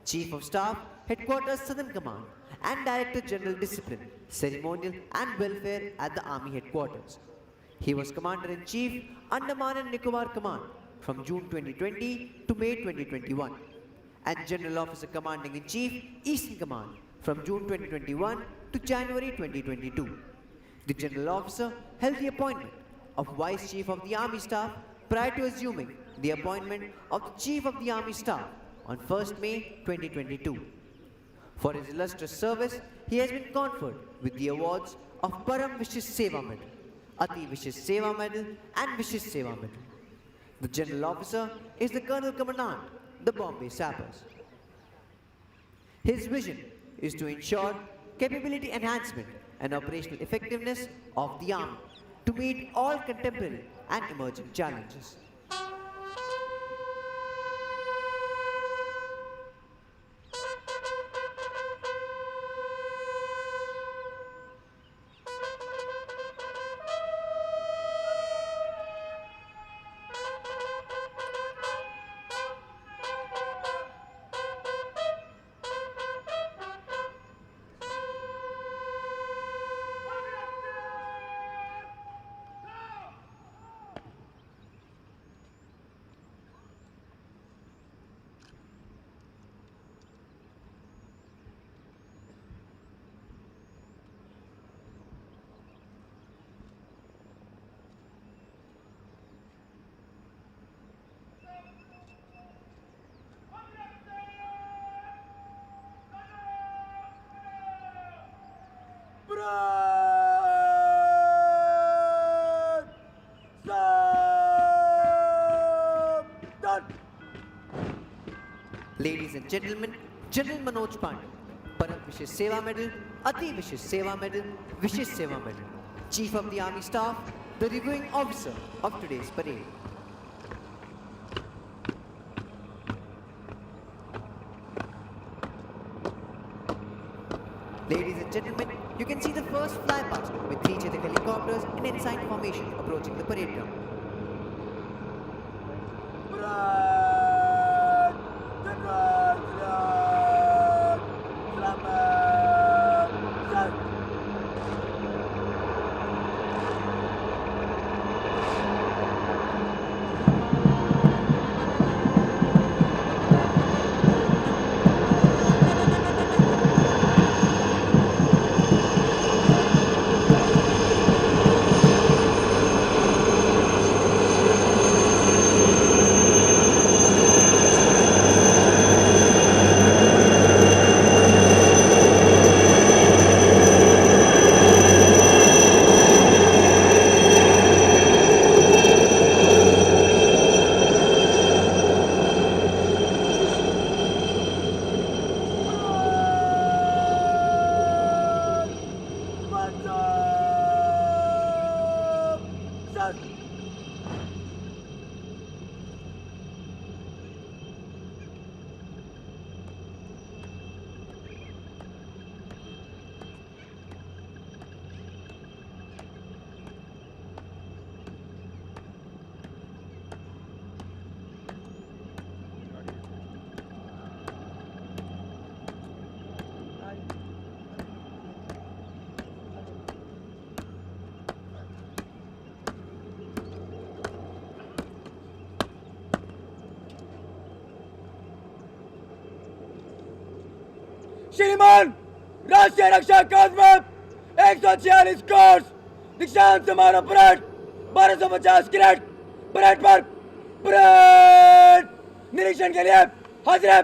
Chief of Staff, Headquarters Southern Command, and Director General Discipline, Ceremonial and Welfare at the Army Headquarters. He was Commander-in-Chief, Andaman and Nicobar Command from June 2020 to May 2021, and General Officer Commanding-in-Chief, Eastern Command from June 2021 to January 2022. The General Officer held the appointment of Vice Chief of the Army Staff prior to assuming the appointment of the Chief of the Army Staff on 1st May 2022. For his illustrious service, he has been conferred with the awards of Param Vishish Seva Medal, Ati Vishish Seva Medal, and Vishish Seva Medal. The General Officer is the Colonel Commandant, the Bombay Sappers. His vision is to ensure capability enhancement and operational effectiveness of the Army to meet all contemporary and emerging challenges. Break! Stop! Done! Ladies and gentlemen, General Manoj Pandey, Param Vishish Seva Medal, Ati Vishish Seva Medal, Vishish Seva Medal, Chief of the Army Staff, the reviewing officer of today's parade. Ladies and gentlemen, you can see the first flypast with 3 Chetak helicopters in ensign formation approaching the parade ground. Break! General! Selamat! Sat! श्रीमान राष्ट्रीय रक्षा कोष में 146 course दीक्षांत समारोह parade 1250 carat parade पर parade निरीक्षण के लिए हाजिर है।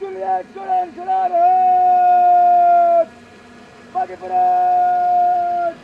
जूलियट स्टूडेंट खड़ा रहे बाकी parade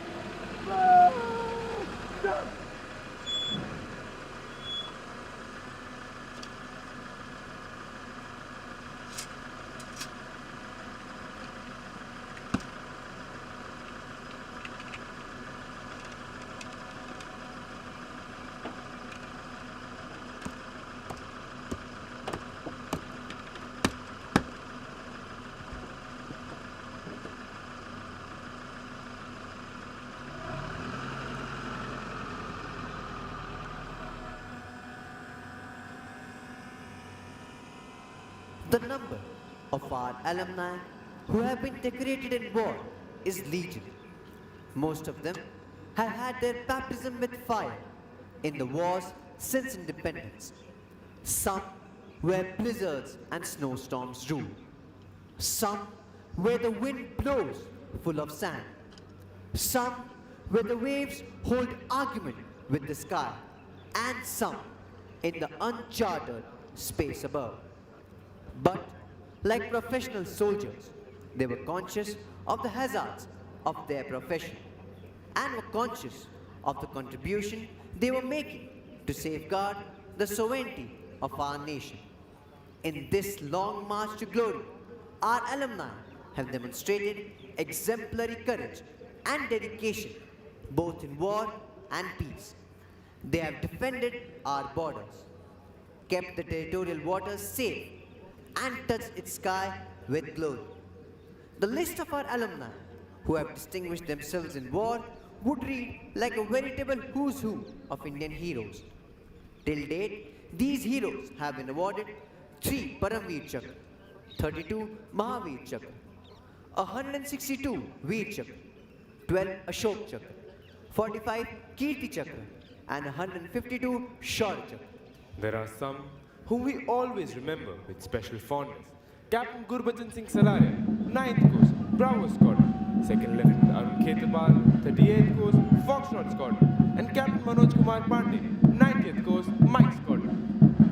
The number of our alumni who have been decorated in war is legion. Most of them have had their baptism with fire in the wars since independence. Some where blizzards and snowstorms rule. Some where the wind blows full of sand. Some where the waves hold argument with the sky. And some in the uncharted space above. But, like professional soldiers, they were conscious of the hazards of their profession and were conscious of the contribution they were making to safeguard the sovereignty of our nation. In this long march to glory, our alumni have demonstrated exemplary courage and dedication both in war and peace. They have defended our borders, kept the territorial waters safe, and touched its sky with glory. The list of our alumni who have distinguished themselves in war would read like a veritable who's who of Indian heroes. Till date, these heroes have been awarded 3 Paramveer Chakra, 32 Mahavir Chakra, 162 Veer Chakra, 12 Ashok Chakra, 45 Kirti Chakra, and 152 Shaurya Chakra. There are some whom we always remember with special fondness. Captain Gurbachan Singh Salaria, 9th Coast, Bravo Squadron, 2nd Lieutenant Arun Khetabal, 38th Coast, Foxtrot Squadron, and Captain Manoj Kumar Pandey, 90th Coast, Mike Squadron.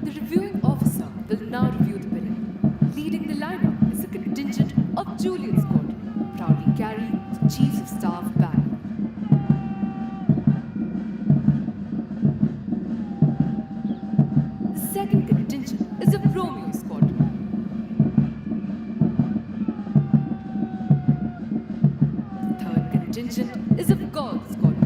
The reviewing officer will now review the parade. Leading the lineup is a contingent of Juliet Squadron, proudly carrying the Chief of Staff banner. The second contingent is of Romeo Squadron. The third contingent is of Gaul Squadron.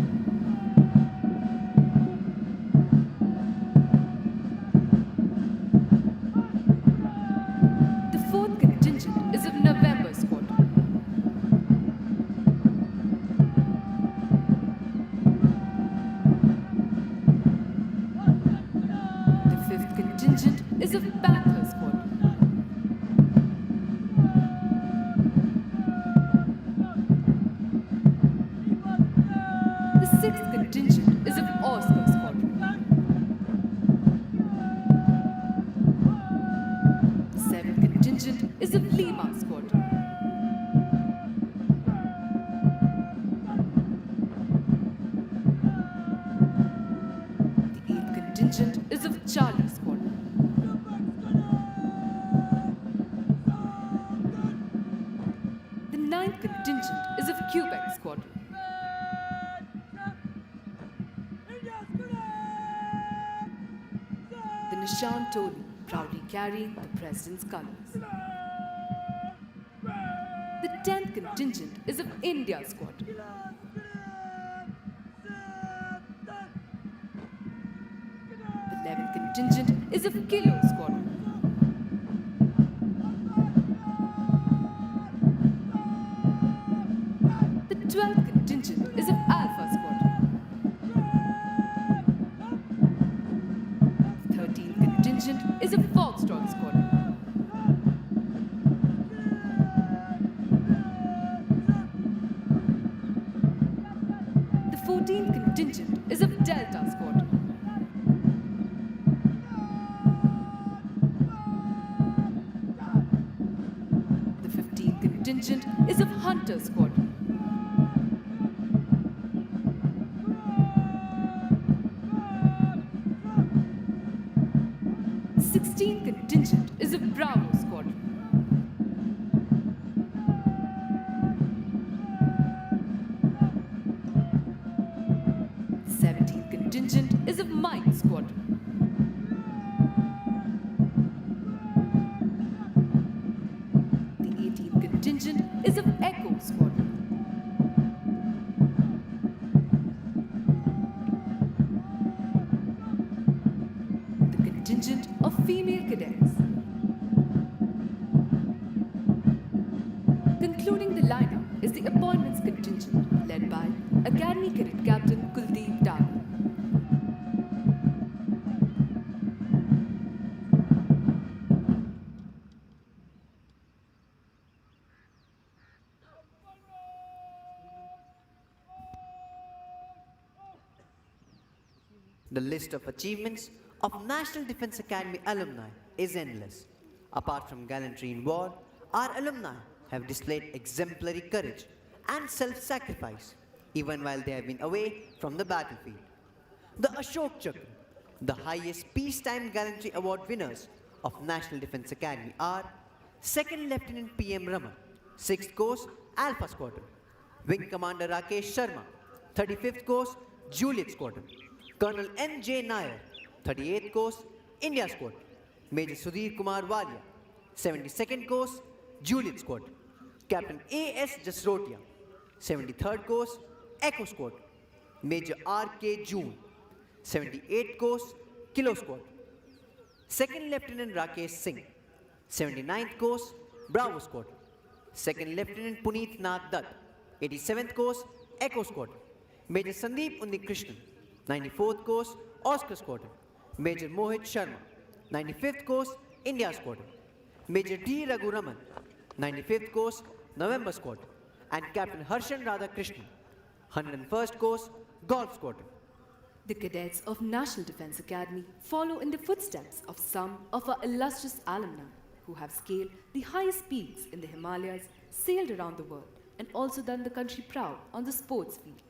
The fourth contingent is of November Squadron. The fifth contingent is of Panther Squadron. The sixth contingent is of Oscar Squadron. The seventh contingent is of Lima Squadron. The eighth contingent is of Charlie Squadron. The ninth contingent is of Quebec Squadron. The Nishan Toli, proudly carrying the President's colors. The 10th contingent is of India Squadron. The 11th contingent is of Kilo Squadron. The 12th contingent is of Alpha Squadron. The 13th contingent is of Foxtrot Squadron. The 14th contingent is of contingent is of Hunter Squadron. 16th contingent is of Bravo Squadron. 17th contingent is of Mike Squadron. The 18th contingent is of Echo Squadron. The contingent of female cadets. Concluding the lineup is the appointments contingent led by Academy Cadet Captain Kuldeep Daga. The list of achievements of National Defense Academy alumni is endless. Apart from gallantry in war, our alumni have displayed exemplary courage and self sacrifice even while they have been away from the battlefield. The Ashok Chakra, the highest peacetime gallantry award winners of National Defense Academy are 2nd Lieutenant P.M. Raman, 6th Course Alpha Squadron, Wing Commander Rakesh Sharma, 35th Course Juliet Squadron, Colonel N.J. Nair, 38th Course India Squadron, Major Sudhir Kumar Walia, 72nd Course Juliet Squadron, Captain A.S. Jasrotia, 73rd Course Echo Squadron, Major R.K. June, 78th Course Kilo Squadron, 2nd Lieutenant Rakesh Singh, 79th Course Bravo Squadron, 2nd Lieutenant Puneet Nath Dutt, 87th Course Echo Squadron, Major Sandeep Unnikrishnan, 94th Course Oscar Squadron, Major Mohit Sharma, 95th Course India Squadron, Major D. Raghu Raman, 95th Course November Squadron, and Captain Harshan Radhakrishnan, 101st Course Golf Squadron. The cadets of National Defense Academy follow in the footsteps of some of our illustrious alumni who have scaled the highest peaks in the Himalayas, sailed around the world, and also done the country proud on the sports field.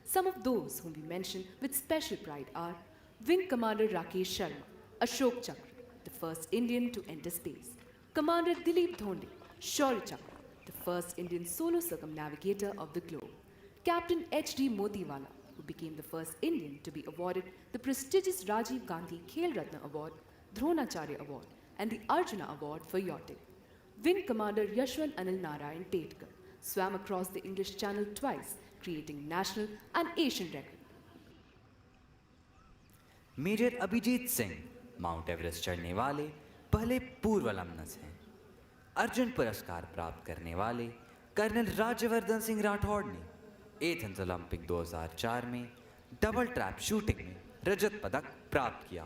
Some of those whom we mention with special pride are Wing Commander Rakesh Sharma, Ashok Chakra, the first Indian to enter space; Commander Dilip Dhonde, Shaurya Chakra, the first Indian solo circumnavigator of the globe; Captain H.D. Motiwala, who became the first Indian to be awarded the prestigious Rajiv Gandhi Khel Ratna Award, Dronacharya Award, and the Arjuna Award for yachting; Wing Commander Yashwant Anil Narayan Petkar swam across the English Channel twice, creating national and Asian record. Major Abhijit Singh Mount Everest चढ़ने वाले पहले पूर्व अलमनस हैं। अर्जुन पुरस्कार प्राप्त करने वाले colonel Rajyavardhan Singh Rathore ने एथेंस ओलंपिक 2004 में डबल ट्रैप शूटिंग में रजत पदक प्राप्त किया।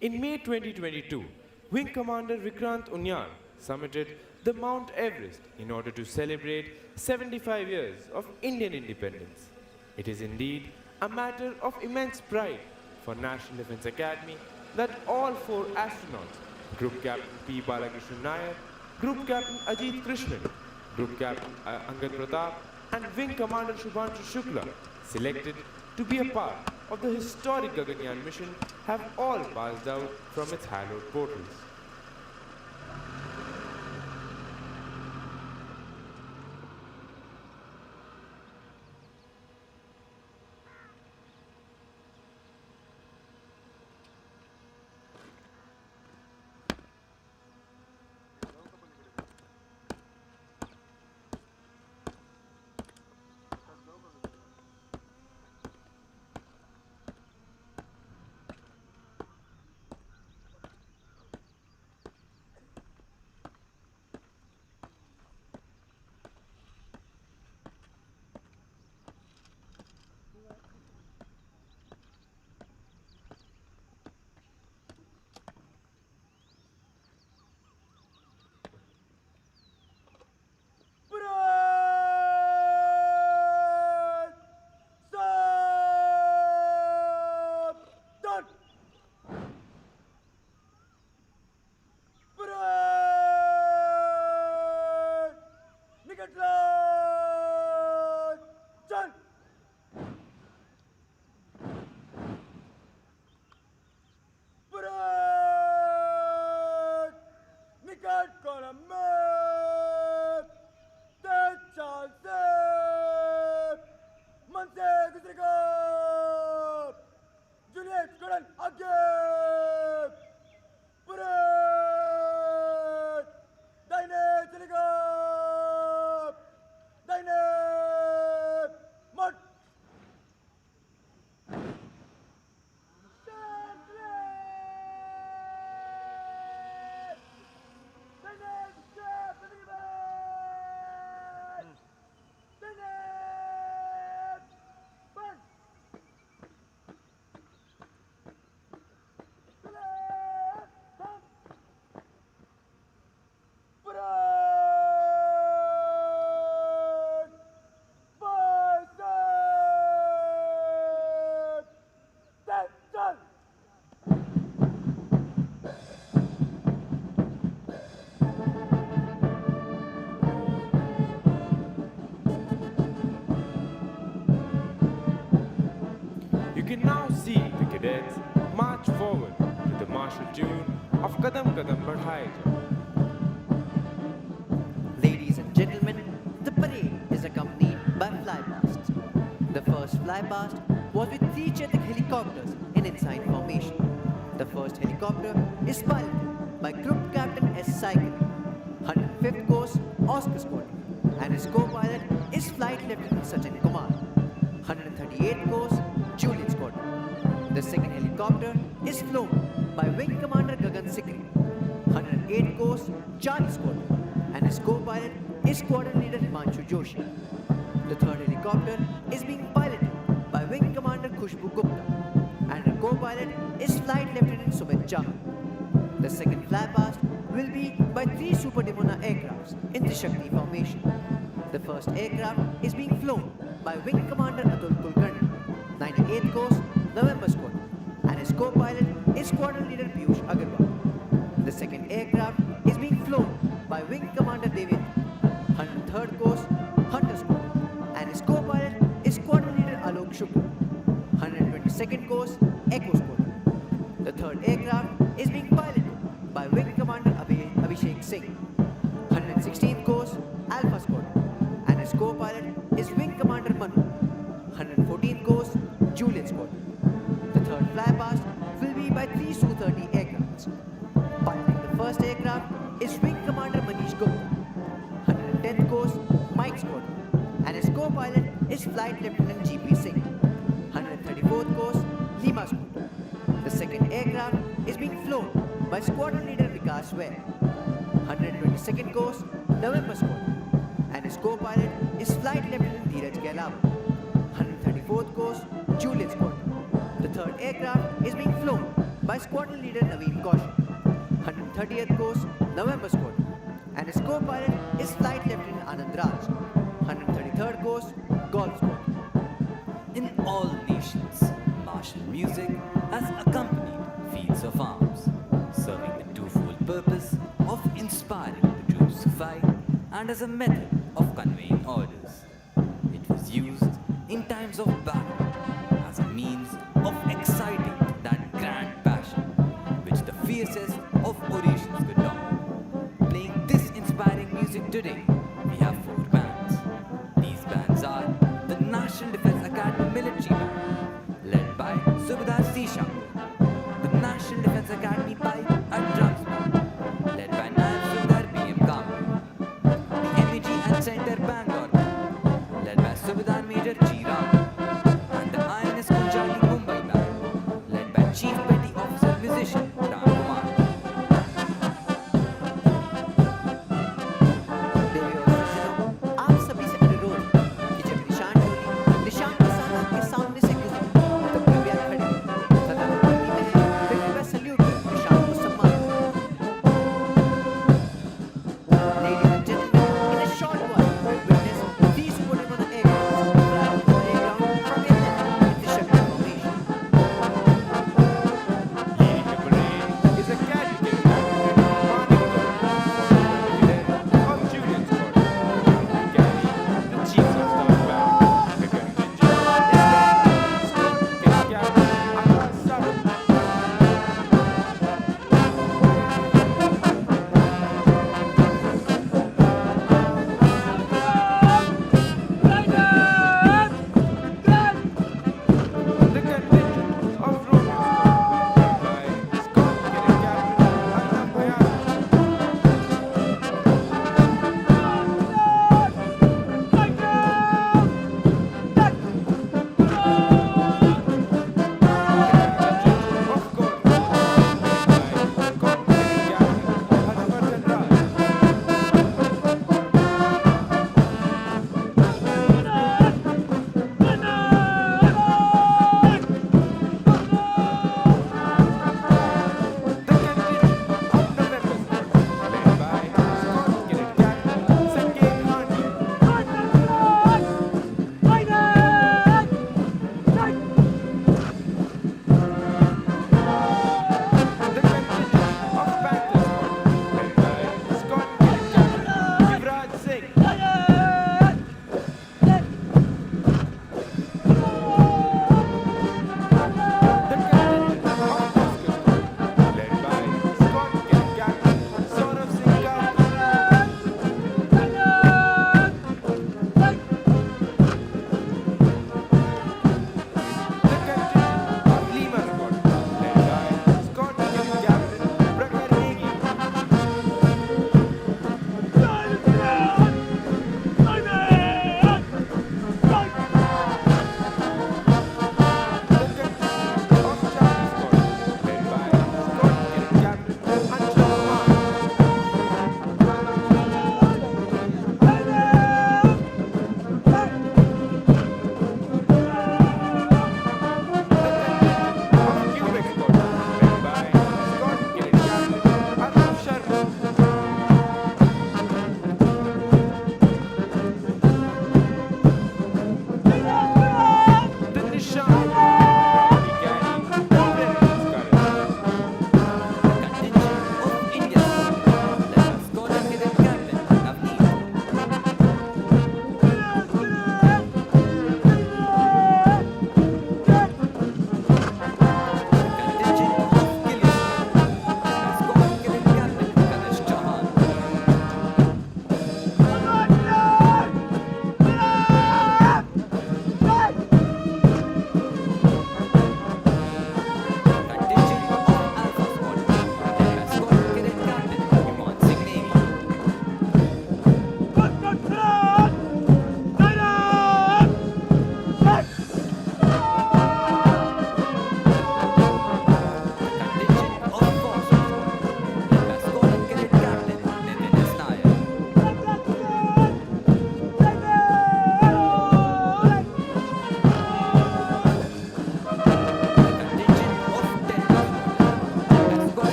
In May 2022, Wing Commander Vikrant Unyal summited the Mount Everest in order to celebrate 75 years of Indian independence. It is indeed a matter of immense pride for National Defense Academy that all four astronauts, Group Captain P. Balakrishnan Nair, Group Captain Ajit Krishnan, Group Captain Angad Pratap, and Wing Commander Shubhanshu Shukla, selected to be a part of the historic Gaganyaan mission, have all passed out from its hallowed portals. flypast was with three Chetak helicopters in ensign formation. The first helicopter is piloted by Group Captain S. Cycle, 105th Course Oscar Squadron, and his co-pilot is Flight Lieutenant Sachin Kumar, 138th Course Juliet Squadron. The second helicopter is flown by Wing Commander Gagan Sikri, 108th Course Charlie Squadron, and his co-pilot is Squadron Leader Himanshu Joshi. The third helicopter is being piloted by Wing Commander Khushbu Gupta, and her co-pilot is Flight Lieutenant Sumit Chahal. The second flypast will be by three Super Dimona aircrafts in the Shakti formation. The first aircraft is being flown by Wing Commander Atul Kulkarni, 98th Course November Squadron, and his co-pilot is Squadron Leader Piyush Agarwal. The second aircraft is being flown by Wing Commander Devendra, 103rd Course Hunter Squadron, and his co-pilot is Squadron Leader Alok Shukla, 122nd Course Echo Squadron. The third aircraft is being piloted by Wing Commander Abhishek Singh, 116th Course Alpha Squadron, and his co-pilot is Wing Commander Manu, 114th Course Juliet Squadron. The third flypast will be by three Su-30 aircrafts. Piloting the first aircraft is Wing Commander Manish Gupta, 110th Course Mike Squadron, and his co-pilot is Flight Lieutenant G.P. Singh, 134th Course Lima Squadron. The second aircraft is being flown by Squadron Leader Vikas Vair, 122nd Course November Squadron, and his co-pilot is Flight Lieutenant Dheeraj Gailawat, 134th Course Juliet Squadron. The third aircraft is being flown by Squadron Leader Naveen Kaushal, 130th Course November Squadron, and his co-pilot is Flight Lieutenant Anand Raj, 133rd Course Golf Squadron. In all nations, martial music has accompanied feats of arms, serving the twofold purpose of inspiring the troops to fight and as a method of conveying orders. It was used in times of battle as a means of exciting that grand passion which the fiercest of Orishans could don. Playing this inspiring music today, we have four bands. These bands are the National Defense Academy Military Band, led by Subedar C. Shankar, the National Defense Academy Pipe and Drums Band, led by Naib Subedar B.M. Kamble, the MEG and Center Bangalore Band, led by Subedar Major G. Ram, and the INS Kunjali Mumbai Band, led by Chief Petty Officer Musician Ram Kumar. They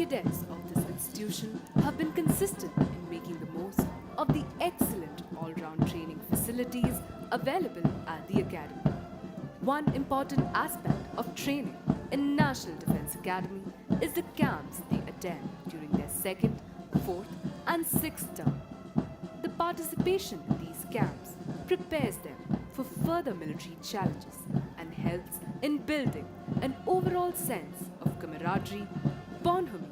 cadets of this institution have been consistent in making the most of the excellent all round training facilities available at the Academy. One important aspect of training in National Defense Academy is the camps they attend during their second, fourth, and sixth term. The participation in these camps prepares them for further military challenges and helps in building an overall sense of camaraderie, bonhomie,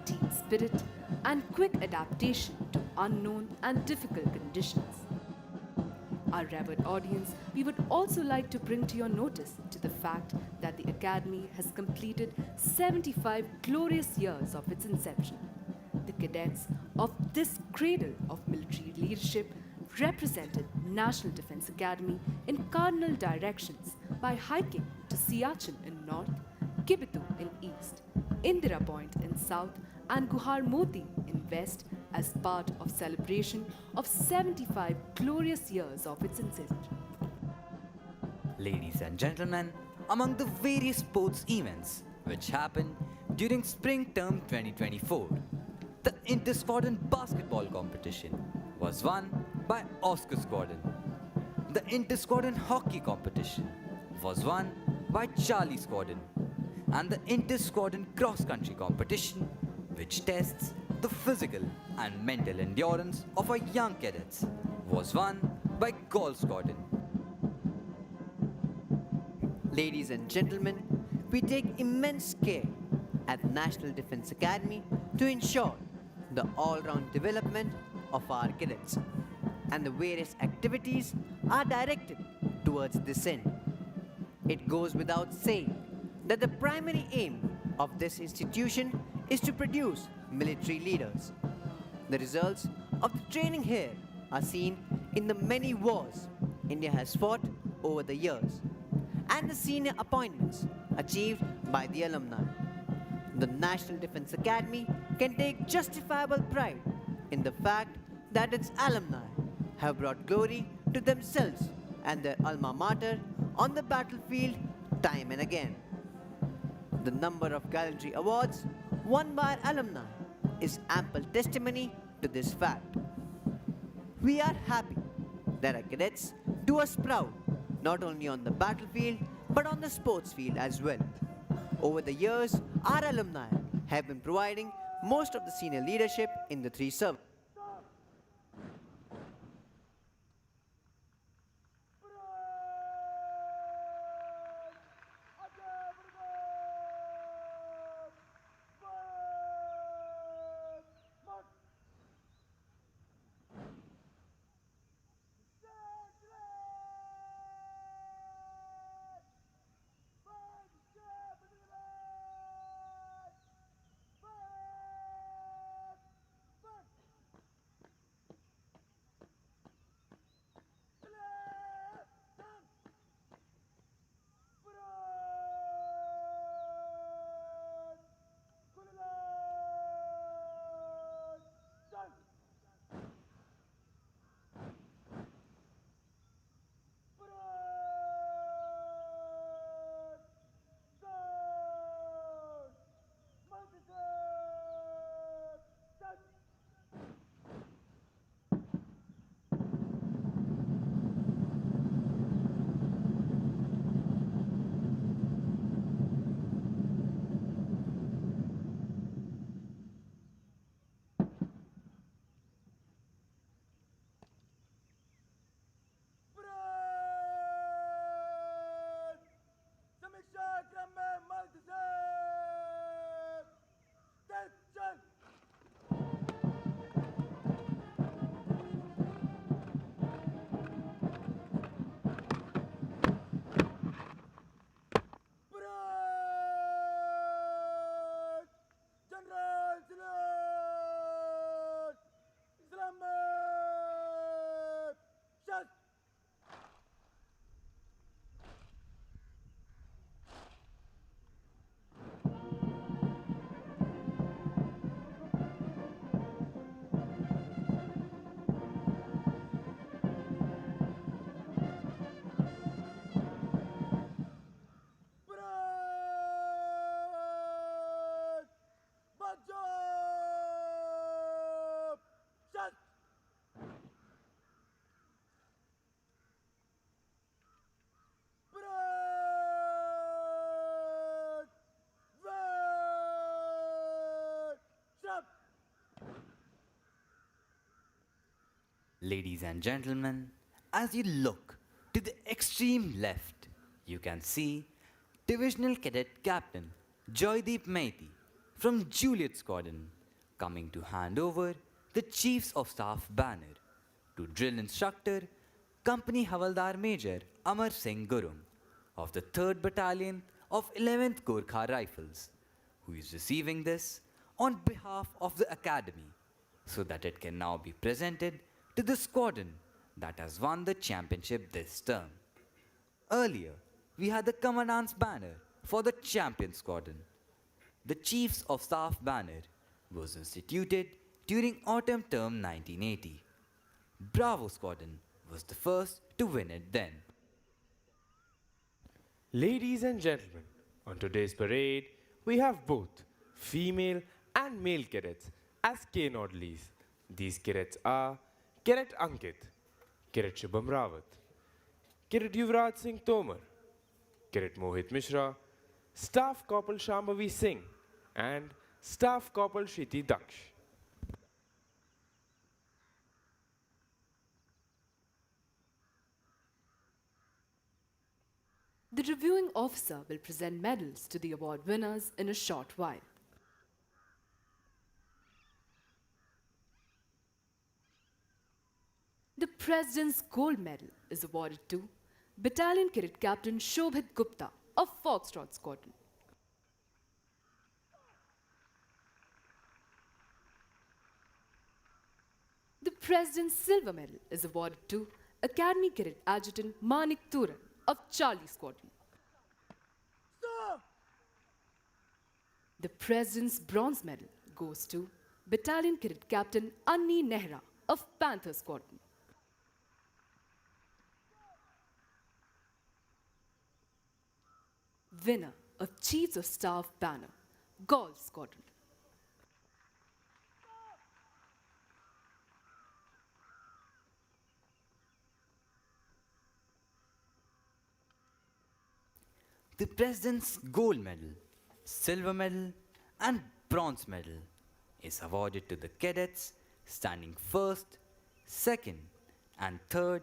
team spirit, and quick adaptation to unknown and difficult conditions. Our revered audience, we would also like to bring to your notice to the fact that the Academy has completed 75 glorious years of its inception. The cadets of this cradle of military leadership represented National Defense Academy in cardinal directions by hiking to Siachen in north, Kibitu in east, Indira Point in south, and Guhar Moti in west as part of celebration of 75 glorious years of its inception. Ladies and gentlemen, among the various sports events which happened during spring term 2024, the inter-squadron basketball competition was won by Oscar Squadron. The inter-squadron hockey competition was won by Charlie Squadron. And the inter-squadron cross-country competition, which tests the physical and mental endurance of our young cadets, was won by Golf Squadron. Ladies and gentlemen, we take immense care at National Defense Academy to ensure the all-round development of our cadets, and the various activities are directed towards this end. It goes without saying that the primary aim of this institution is to produce military leaders. The results of the training here are seen in the many wars India has fought over the years and the senior appointments achieved by the alumni. The National Defense Academy can take justifiable pride in the fact that its alumni have brought glory to themselves and their alma mater on the battlefield time and again. The number of gallantry awards won by our alumni is ample testimony to this fact. We are happy that our cadets do us proud not only on the battlefield but on the sports field as well. Over the years, our alumni have been providing most of the senior leadership in the three services. Ladies and gentlemen, as you look to the extreme left, you can see Divisional Cadet Captain Joydeep Maiti from Juliet Squadron coming to hand over the Chiefs of Staff banner to drill instructor Company Havaldar Major Amar Singh Gurung of the 3rd Battalion of 11th Gorkha Rifles, who is receiving this on behalf of the Academy so that it can now be presented to the squadron that has won the championship this term. Earlier, we had the Commandant's banner for the champion squadron. The Chiefs of Staff banner was instituted during autumn term 1980. Bravo Squadron was the first to win it then. Ladies and gentlemen, on today's parade, we have both female and male cadets as cane orderlies. These cadets are Cadet Ankit, Cadet Shubham Rawat, Cadet Yuvraj Singh Tomar, Cadet Mohit Mishra, Staff Corporal Shambhavi Singh, and Staff Corporal Shriti Daksh. The reviewing officer will present medals to the award winners in a short while. The President's Gold Medal is awarded to Battalion Cadet Captain Shobhit Gupta of Foxtrot Squadron. The President's Silver Medal is awarded to Academy Cadet Adjutant Manik Turan of Charlie Squadron. The President's Bronze Medal goes to Battalion Cadet Captain Anni Nehra of Panther Squadron. Winner of Chiefs of Staff banner, Golf Squadron. The President's Gold Medal, Silver Medal, and Bronze Medal is awarded to the cadets standing first, second, and third,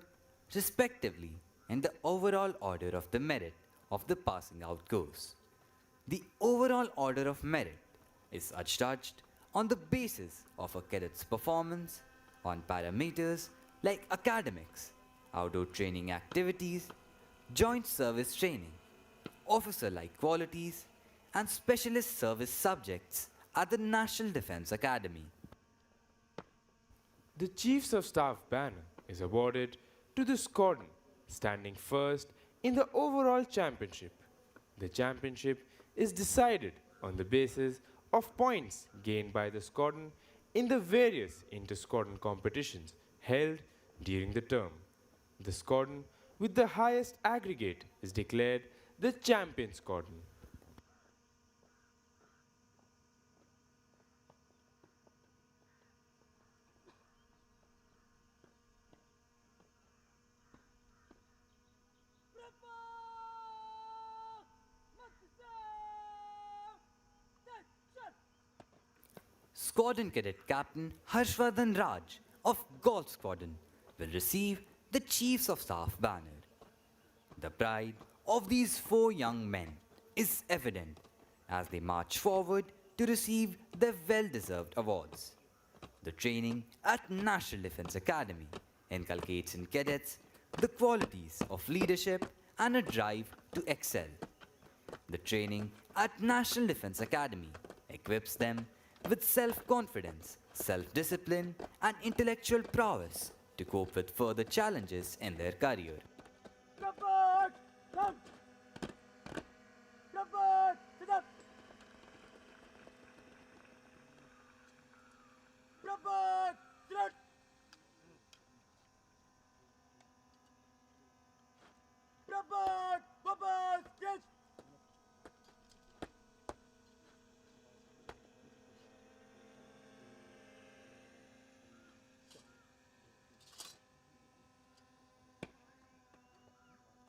respectively, in the overall order of the merit of the passing out course. The overall order of merit is adjudged on the basis of a cadet's performance on parameters like academics, outdoor training activities, joint service training, officer-like qualities, and specialist service subjects at the National Defence Academy. The Chiefs of Staff banner is awarded to the squadron standing first in the overall championship. The championship is decided on the basis of points gained by the squadron in the various inter-squadron competitions held during the term. The squadron with the highest aggregate is declared the champion squadron. Squadron Cadet Captain Harshvardhan Raj of Golf Squadron will receive the Chiefs of Staff banner. The pride of these 4 young men is evident as they march forward to receive their well-deserved awards. The training at National Defence Academy inculcates in cadets the qualities of leadership and a drive to excel. The training at National Defence Academy equips them with self-confidence, self-discipline, and intellectual prowess to cope with further challenges in their career. Rapport! Come! Rapport! Sit up! Rapport! Sit up! Rapport! Rapport! Stretch!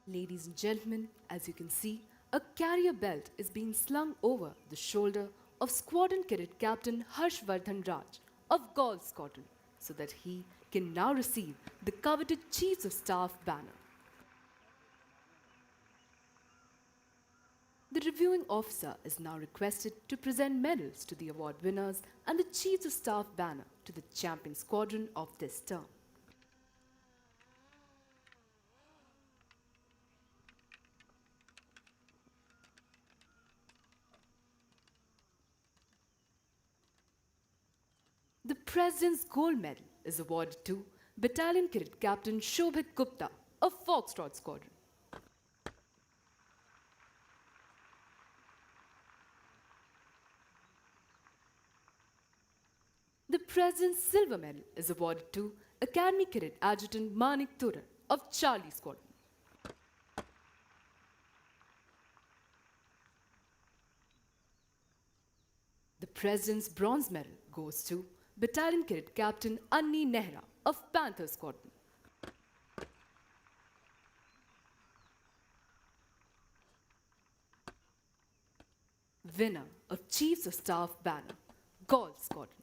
Ladies and gentlemen, as you can see, a carrier belt is being slung over the shoulder of Squadron Cadet Captain Harshvardhan Raj of Golf Squadron. so that he can now receive the coveted Chiefs of Staff banner. The reviewing officer is now requested to present medals to the award winners and the Chiefs of Staff banner to the champion squadron of this term. The President's Gold Medal is awarded to Battalion Cadet Captain Shobhit Gupta of Foxtrot Squadron. The President's Silver Medal is awarded to Academy Cadet Adjutant Manik Turan of Charlie Squadron. The President's Bronze Medal goes to Battalion Cadet Captain Anni Nehra of Panther Squadron. Winner of Chiefs of Staff banner, Golf Squadron.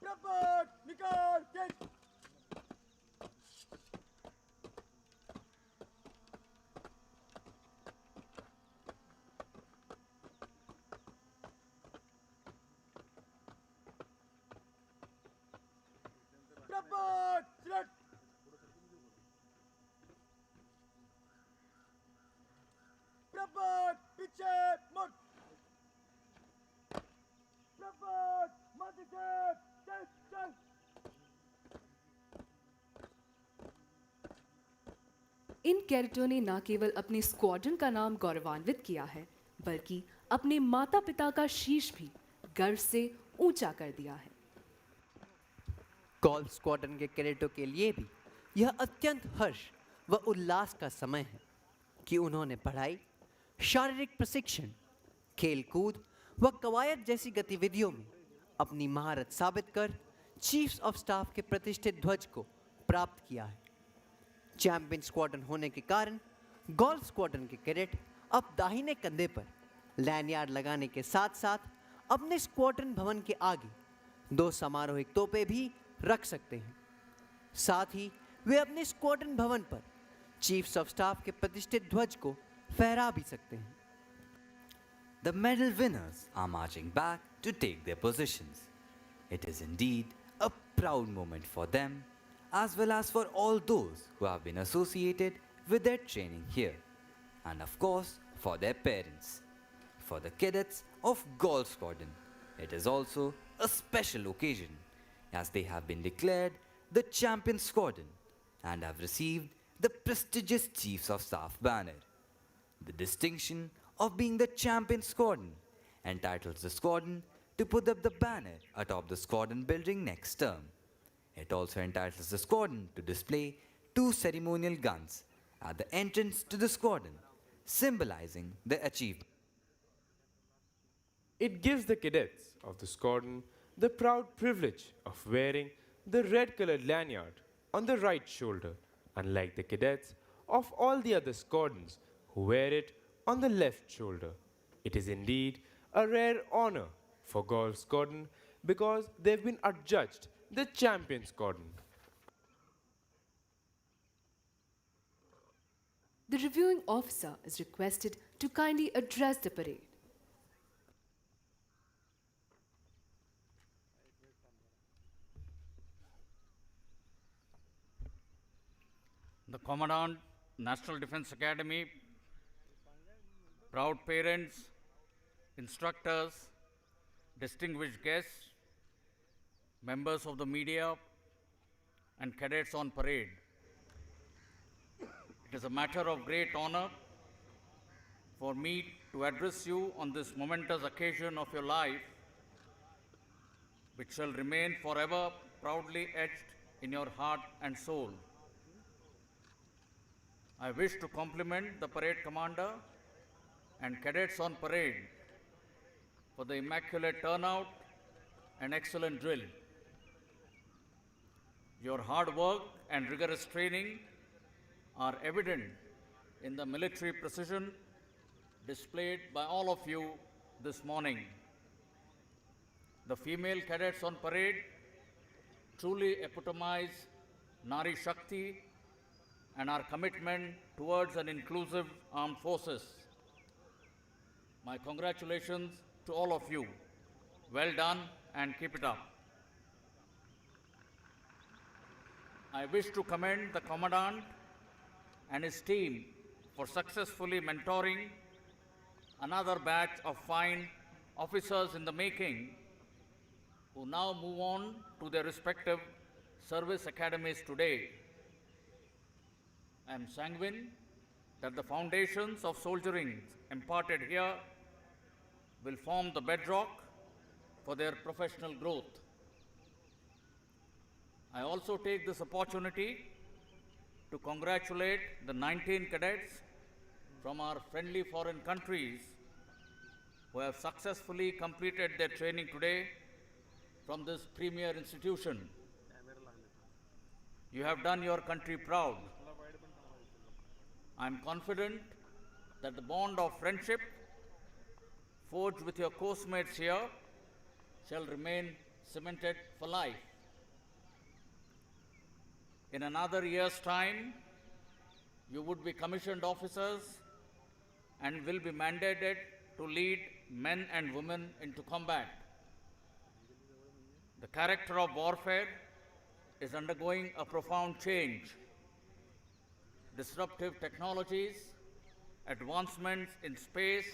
Prabhat, Nikal, get! Prabhat, select! Prabhat, पीछे मुड़! Prabhat, मध्य चल, चल! इन कैडेटों ने न केवल अपने squadron का नाम गौरवान्वित किया है, बल्कि अपने माता पिता का शीश भी गर्व से ऊंचा कर दिया है। गोल्फ स्क्वाड्रन के कैडेटों के लिए भी यह अत्यंत हर्ष व उल्लास का समय है कि उन्होंने पढ़ाई, शारीरिक प्रशिक्षण, खेलकूद व कवायद जैसी गतिविधियों में अपनी महारत साबित कर चीफ्स ऑफ स्टाफ के प्रतिष्ठित ध्वज को प्राप्त किया है। चैंपियन स्क्वाड्रन होने के कारण गोल्फ स्क्वाड्रन के कैडेट अब दाहिने कंधे पर लैंडयार्ड लगाने के साथ साथ अपने स्क्वाड्रन भवन के आगे 2 समारोहिक तोपें भी रख सकते हैं। साथ ही वे अपने स्क्वाड्रन भवन पर चीफ्स ऑफ स्टाफ के प्रतिष्ठित ध्वज को फहरा भी सकते हैं। The medal winners are marching back to take their positions. It is indeed a proud moment for them, as well as for all those who have been associated with their training here, and of course for their parents. For the cadets of Golf Squadron, it is also a special occasion, as they have been declared the champion squadron and have received the prestigious Chiefs of Staff banner. The distinction of being the champion squadron entitles the squadron to put up the banner atop the squadron building next term. It also entitles the squadron to display 2 ceremonial guns at the entrance to the squadron, symbolizing the achievement. It gives the cadets of the squadron the proud privilege of wearing the red colored lanyard on the right shoulder, unlike the cadets of all the other squadrons who wear it on the left shoulder. It is indeed a rare honor for Golf Squadron because they've been adjudged the champion squadron. The reviewing officer is requested to kindly address the parade. The Commandant, National Defense Academy, proud parents, instructors, distinguished guests, members of the media, and cadets on parade. It is a matter of great honor for me to address you on this momentous occasion of your life, which shall remain forever proudly etched in your heart and soul. I wish to compliment the parade commander and cadets on parade for the immaculate turnout and excellent drill. Your hard work and rigorous training are evident in the military precision displayed by all of you this morning. The female cadets on parade truly epitomize Nari Shakti and our commitment towards an inclusive armed forces. My congratulations to all of you. Well done and keep it up. I wish to commend the Commandant and his team for successfully mentoring another batch of fine officers in the making who now move on to their respective service academies today. I am sanguine that the foundations of soldiering imparted here will form the bedrock for their professional growth. I also take this opportunity to congratulate the 19 cadets from our friendly foreign countries who have successfully completed their training today from this premier institution. You have done your country proud. I am confident that the bond of friendship forged with your course mates here shall remain cemented for life. In another year's time, you would be commissioned officers and will be mandated to lead men and women into combat. The character of warfare is undergoing a profound change. Disruptive technologies, advancements in space,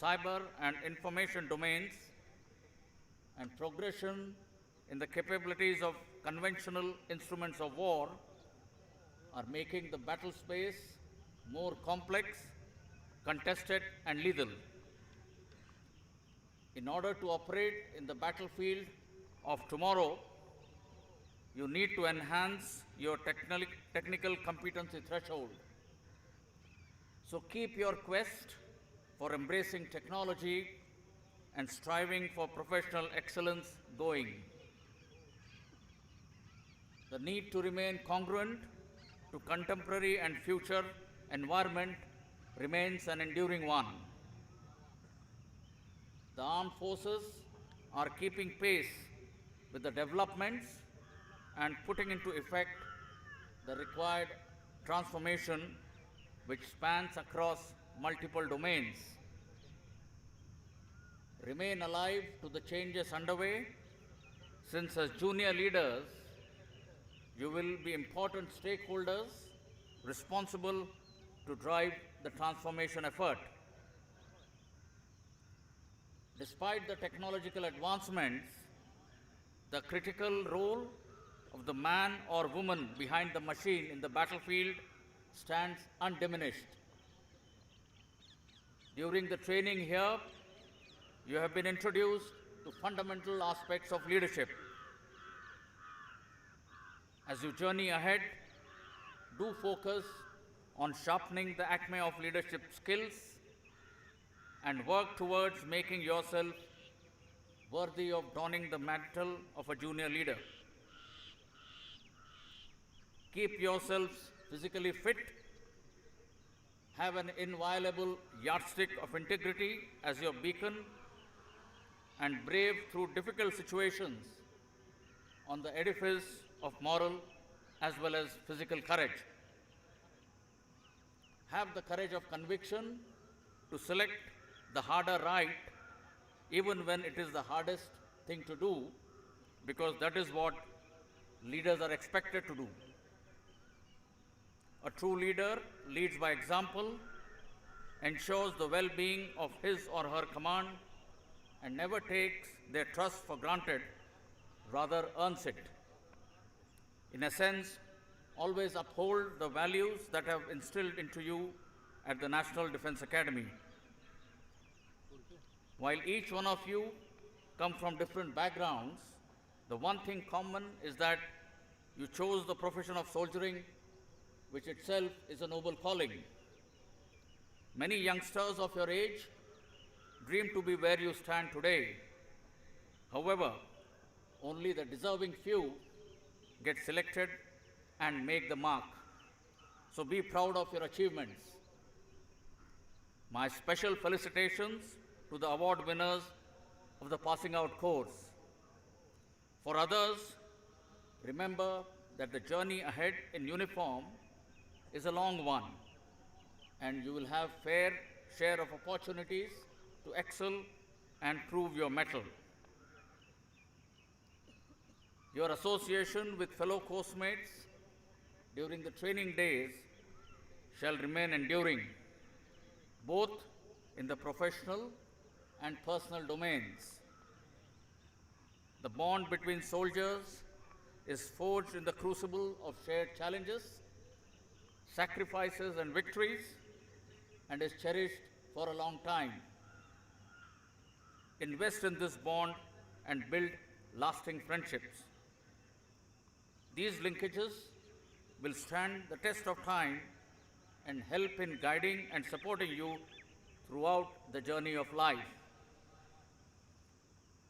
cyber and information domains, and progression in the capabilities of conventional instruments of war are making the battle space more complex, contested, and lethal. In order to operate in the battlefield of tomorrow, you need to enhance your technical competency threshold. So keep your quest for embracing technology and striving for professional excellence going. The need to remain congruent to contemporary and future environment remains an enduring one. The armed forces are keeping pace with the developments and putting into effect the required transformation which spans across multiple domains. Remain alive to the changes underway, since as junior leaders, you will be important stakeholders responsible to drive the transformation effort. Despite the technological advancements, the critical role of the man or woman behind the machine in the battlefield stands undiminished. During the training here, you have been introduced to fundamental aspects of leadership. As you journey ahead, do focus on sharpening the acme of leadership skills and work towards making yourself worthy of donning the mantle of a junior leader. Keep yourselves physically fit, have an inviolable yardstick of integrity as your beacon, and brave through difficult situations on the edifice of moral as well as physical courage. Have the courage of conviction to select the harder right, even when it is the hardest thing to do, because that is what leaders are expected to do. A true leader leads by example, ensures the well-being of his or her command, and never takes their trust for granted, rather earns it. In a sense, always uphold the values that have instilled into you at the National Defense Academy. While each one of you come from different backgrounds, the one thing common is that you chose the profession of soldiering, which itself is a noble calling. Many youngsters of your age dream to be where you stand today. However, only the deserving few get selected and make the mark. So be proud of your achievements. My special felicitations to the award winners of the passing out course. For others, remember that the journey ahead in uniform is a long one, and you will have fair share of opportunities to excel and prove your mettle. Your association with fellow course-mates during the training days shall remain enduring, both in the professional and personal domains. The bond between soldiers is forged in the crucible of shared challenges, sacrifices, and victories, and is cherished for a long time. Invest in this bond and build lasting friendships. These linkages will stand the test of time and help in guiding and supporting you throughout the journey of life.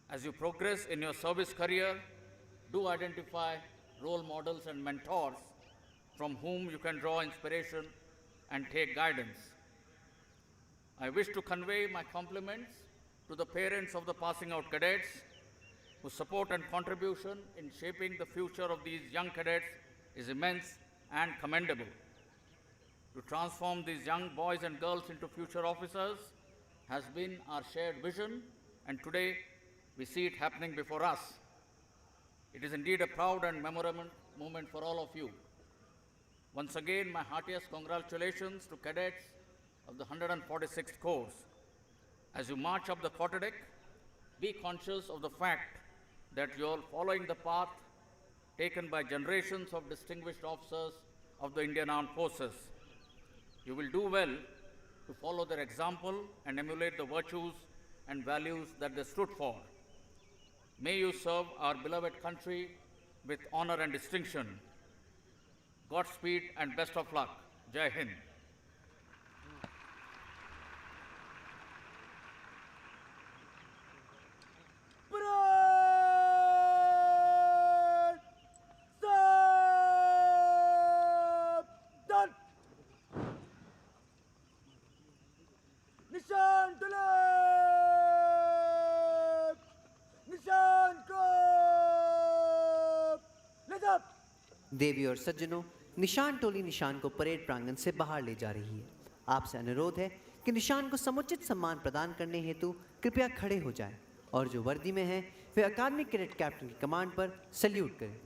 As you progress in your service career, do identify role models and mentors from whom you can draw inspiration and take guidance. I wish to convey my compliments to the parents of the passing out cadets whose support and contribution in shaping the future of these young cadets is immense and commendable. To transform these young boys and girls into future officers has been our shared vision, and today we see it happening before us. It is indeed a proud and memorable moment for all of you. Once again, my heartiest congratulations to cadets of the 146th course. As you march up the quarterdeck, be conscious of the fact that you're following the path taken by generations of distinguished officers of the Indian Armed Forces. You will do well to follow their example and emulate the virtues and values that they stood for. May you serve our beloved country with honor and distinction. Godspeed and best of luck. Jai Hind. Parade! Stop! निशान दुलाब निशान को late up देवी और सज्जनों, निशान टोली निशान को parade प्रांगण से बाहर ले जा रही है। आपसे अनुरोध है कि निशान को समुचित सम्मान प्रदान करने हेतु कृपया खड़े हो जाएं और जो वर्दी में हैं वे अकादमिक कैडेट कैप्टन की कमांड पर सल्यूट करें।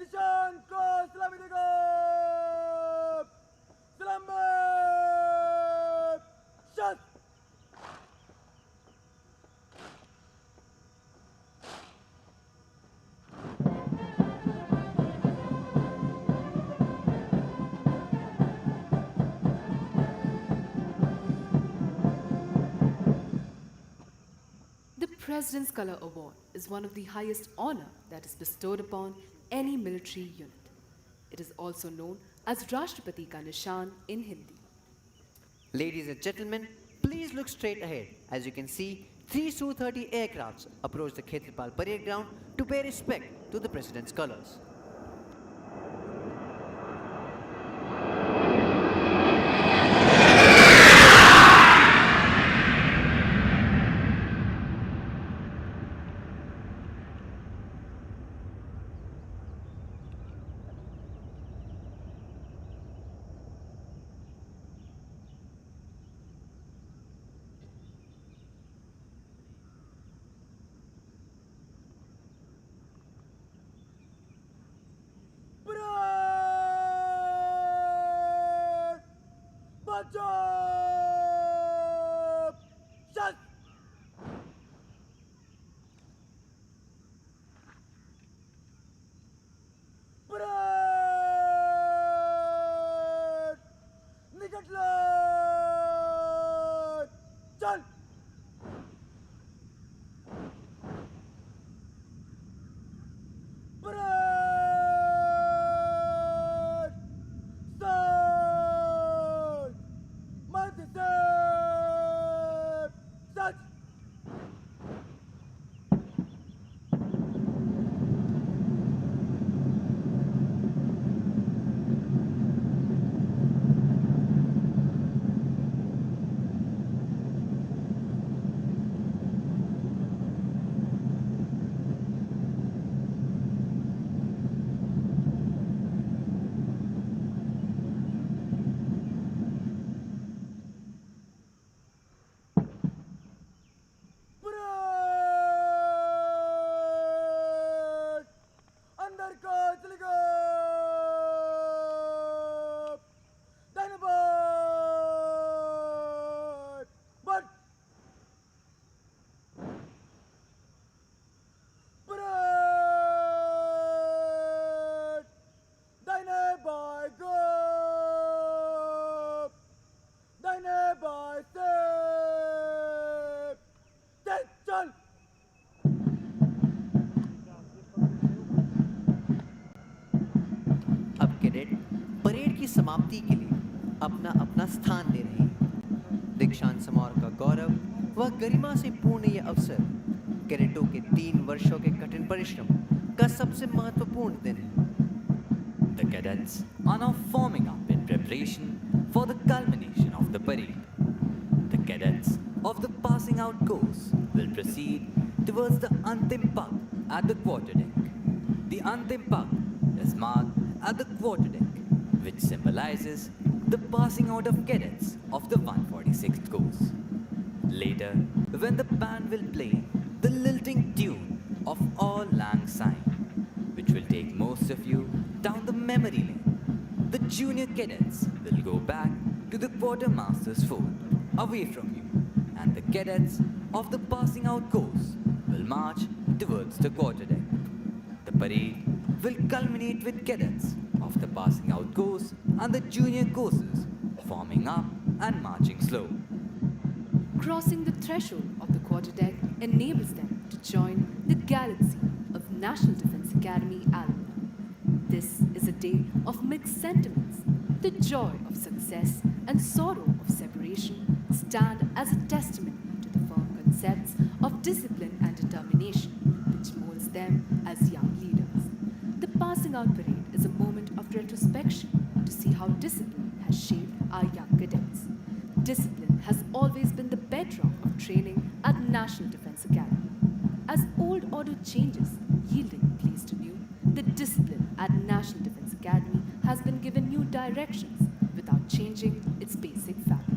निशान को सलामी देगा सलामत शत The President's Color Award is one of the highest honor that is bestowed upon any military unit. It is also known as Rashtrapati Ka Nishan in Hindi. Ladies and gentlemen, please look straight ahead. As you can see, three Su-30 aircrafts approach the Khetrapal parade ground to pay respect to the President's colors. समाप्ति के लिए अपना अपना स्थान दे रहे हैं। दीक्षांत समारोह का गौरव व गरिमा से पूर्ण यह अवसर कैडेटों के 3 वर्षों के कठिन परिश्रम का सबसे महत्वपूर्ण दिन है। The cadets are now forming up in preparation for the culmination of the parade. The cadets of the passing out course will proceed towards the Antim Pug at the quarterdeck. The Antim Pug is marked at the quarterdeck, which symbolizes the passing out of cadets of the 146th course. Later, when the band will play the lilting tune of All Lang Syne, which will take most of you down the memory lane, the junior cadets will go back to the quartermaster's fort away from you, and the cadets of the passing out course will march towards the quarterdeck. The parade will culminate with cadets of the passing out course and the junior courses forming up and marching slow. Crossing the threshold of the quarterdeck enables them to join the galaxy of National Defense Academy alumni. This is a day of mixed sentiments. The joy of success and sorrow of separation stand as a testament to the firm concepts of discipline and determination, which molds them as young leaders. The passing out parade is a moment of retrospection to see how discipline has shaped our young cadets. Discipline has always been the bedrock of training at National Defense Academy. As old order changes, yielding place to new, the discipline at National Defense Academy has been given new directions without changing its basic fabric.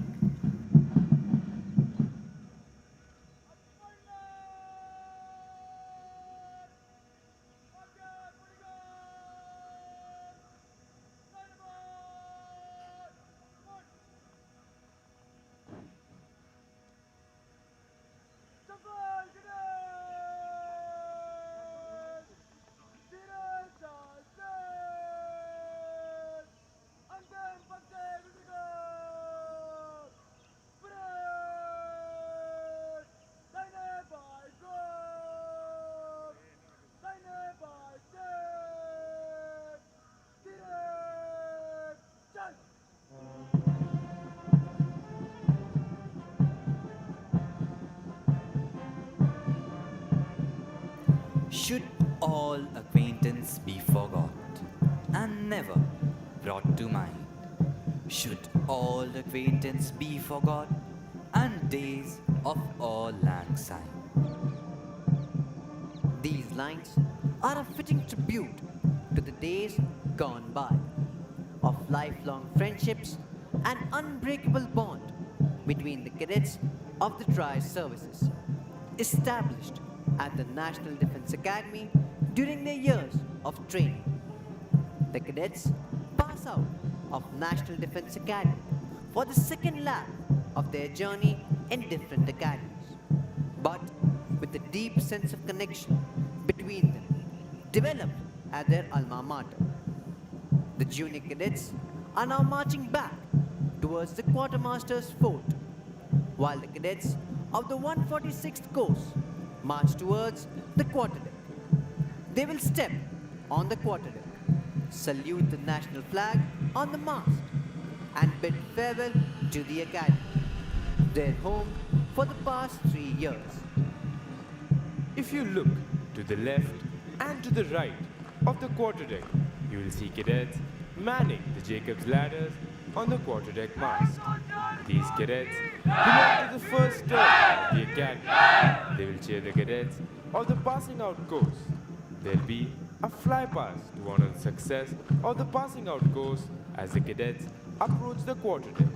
Should all acquaintance be forgot and never brought to mind? Should all acquaintance be forgot and days of all lang syne? These lines are a fitting tribute to the days gone by of lifelong friendships and unbreakable bond between the cadets of the tri-services established at the National Defense Academy during their years of training. The cadets pass out of National Defense Academy for the second lap of their journey in different academies, but with a deep sense of connection between them developed at their alma mater. The junior cadets are now marching back towards the quartermaster's fort, while the cadets of the 146th course march towards the quarterdeck. They will step on the quarterdeck, salute the national flag on the mast, and bid farewell to the academy, their home for the past 3 years. If you look to the left and to the right of the quarterdeck, you will see cadets manning the Jacob's ladders on the quarterdeck mast. These cadets belong to the first term of the academy. They will cheer the cadets of the passing out course. There will be a fly past to honor the success of the passing out course as the cadets approach the quarterdeck.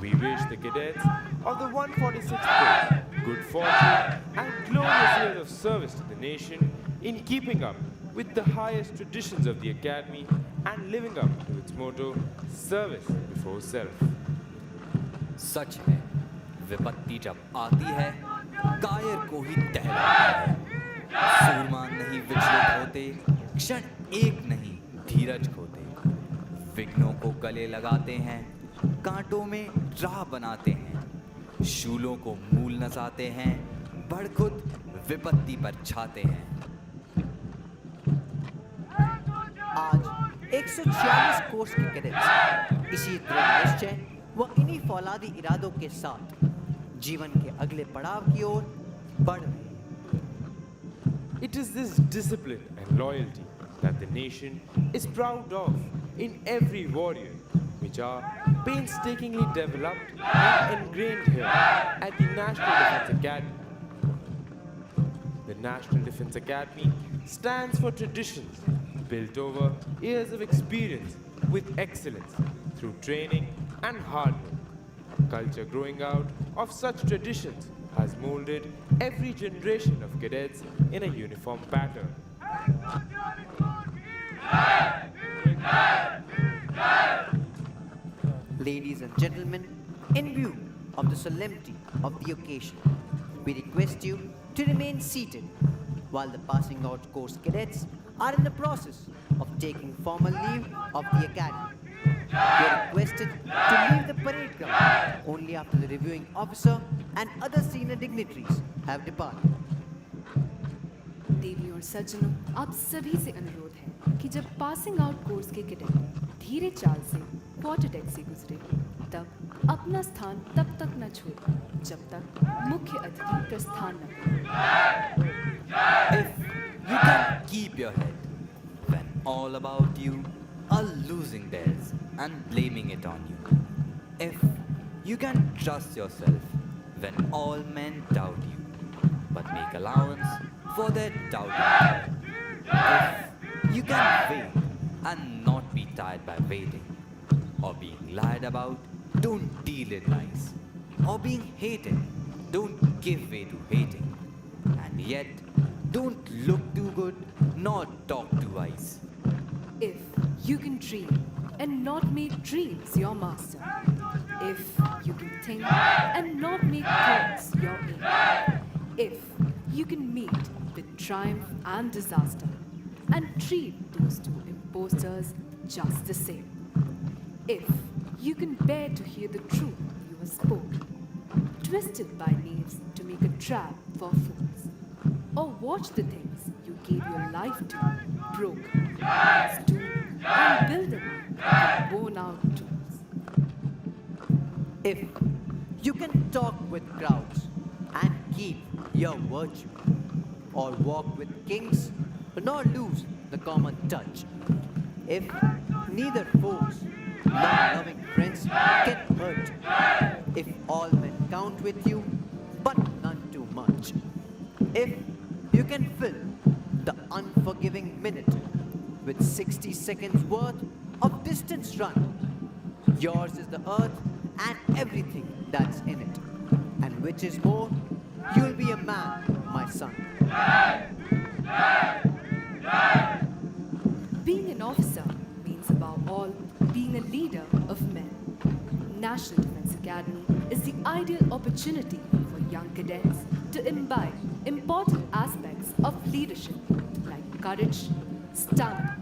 We wish the cadets of the 146th course good fortune and glorious years of service to the nation in keeping up with the highest traditions of the academy and living up to its motto, service before self. सच है, विपत्ति जब आती है कायर को ही दहलाती है। सूरमा नहीं विचलित होते, क्षण एक नहीं धीरज खोते। विघ्नों को गले लगाते हैं, कांटों में राह बनाते हैं, शूलों को मूल नचाते हैं, बढ़ खुद विपत्ति पर छाते हैं। आज 146 कोर्स के कैडेट्स इसी दृढ़ निश्चय व इन्हीं फौलादी इरादों के साथ जीवन के अगले पड़ाव की ओर बढ़ रहे हैं। It is this discipline and loyalty that the nation is proud of in every warrior, which are painstakingly developed and ingrained here at the National Defense Academy. The National Defense Academy stands for traditions built over years of experience with excellence through training and hard work. Culture growing out of such traditions has molded every generation of cadets in a uniform pattern. Ladies and gentlemen, in view of the solemnity of the occasion, we request you to remain seated while the passing out course cadets are in the process of taking formal leave of the academy. You are requested to leave the parade ground only after the reviewing officer and other senior dignitaries have departed. देवी और सज्जनों, आप सभी से अनुरोध है कि जब passing out course के कैडेट धीरे चाल से क्वार्टर डेक से गुजरे, तब अपना स्थान तब तक न छोड़ें जब तक मुख्य अतिथि प्रस्थान न करें। If you can keep your head when all about you are losing theirs and blaming it on you, if you can trust yourself when all men doubt you but make allowance for their doubting, if you can wait and not be tired by waiting, or being lied about, don't deal in lies, or being hated, don't give way to hating, and yet don't look too good nor talk too wise. If you can dream and not make dreams your master, if you can think and not make thoughts your aim, if you can meet with triumph and disaster and treat those two impostors just the same, if you can bear to hear the truth you have spoken, twisted by knaves to make a trap for fools, or watch the things you gave your life to broken, stoop, and build them up with worn out tools. If you can talk with crowds and keep your virtue, or walk with kings nor lose the common touch, if neither foes nor loving friends can hurt, if all men count with you but none too much, if you can fill the unforgiving minute with 60 seconds worth of distance run, yours is the earth and everything that's in it, and which is more, you'll be a man, my son. Being an officer means above all being a leader of men. National Defense Academy is the ideal opportunity for young cadets to imbibe important aspects of leadership like courage, stamina,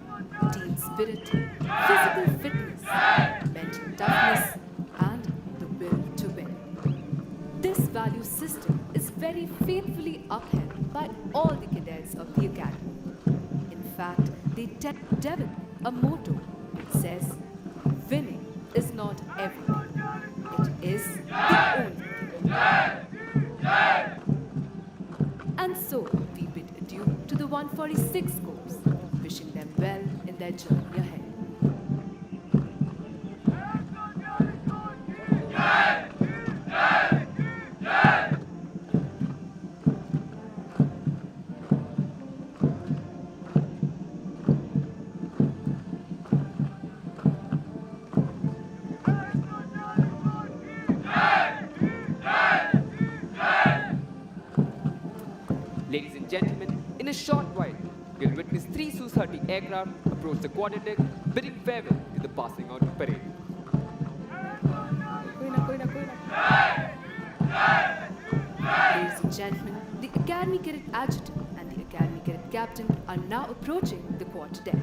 team spirit, physical fitness, mental toughness, and the will to win. This value system is very faithfully upheld by all the cadets of the academy. In fact, they develop a motto which says, winning is not everything, it is the only thing. And so, we bid adieu to the 146 corps, wishing them well in their journey ahead. Ladies and gentlemen, in a short while, you'll witness three Su-30 aircraft approach the quarterdeck, bidding farewell to the passing out parade. Ladies and gentlemen, the Academy Cadet Adjutant and the Academy Cadet Captain are now approaching the quarterdeck.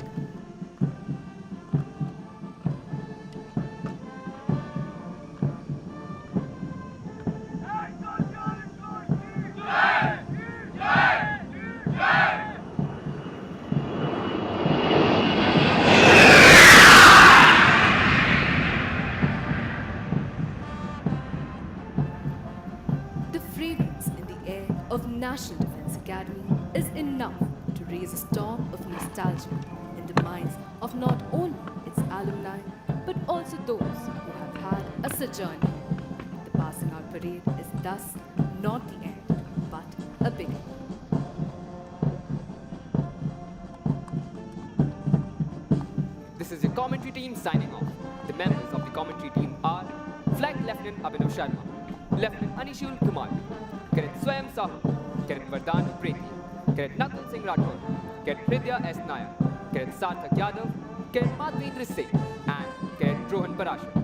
National Defense Academy is enough to raise a storm of nostalgia in the minds of not only its alumni but also those who have had a sojourn here. The passing out parade is thus not the end, but a beginning. This is your commentary team signing off. The members of the commentary team are Flight Lieutenant Abhinav Sharma, Lieutenant Anishul Kumar, Cadet Swayam Sahu, Cadet Vardhan Upreti, Cadet Nakul Singh Rathod, Cadet Hridya S. Nair, Cadet Sarthak Yadav, Cadet Madhvendra Singh, and Cadet Rohan Parashar.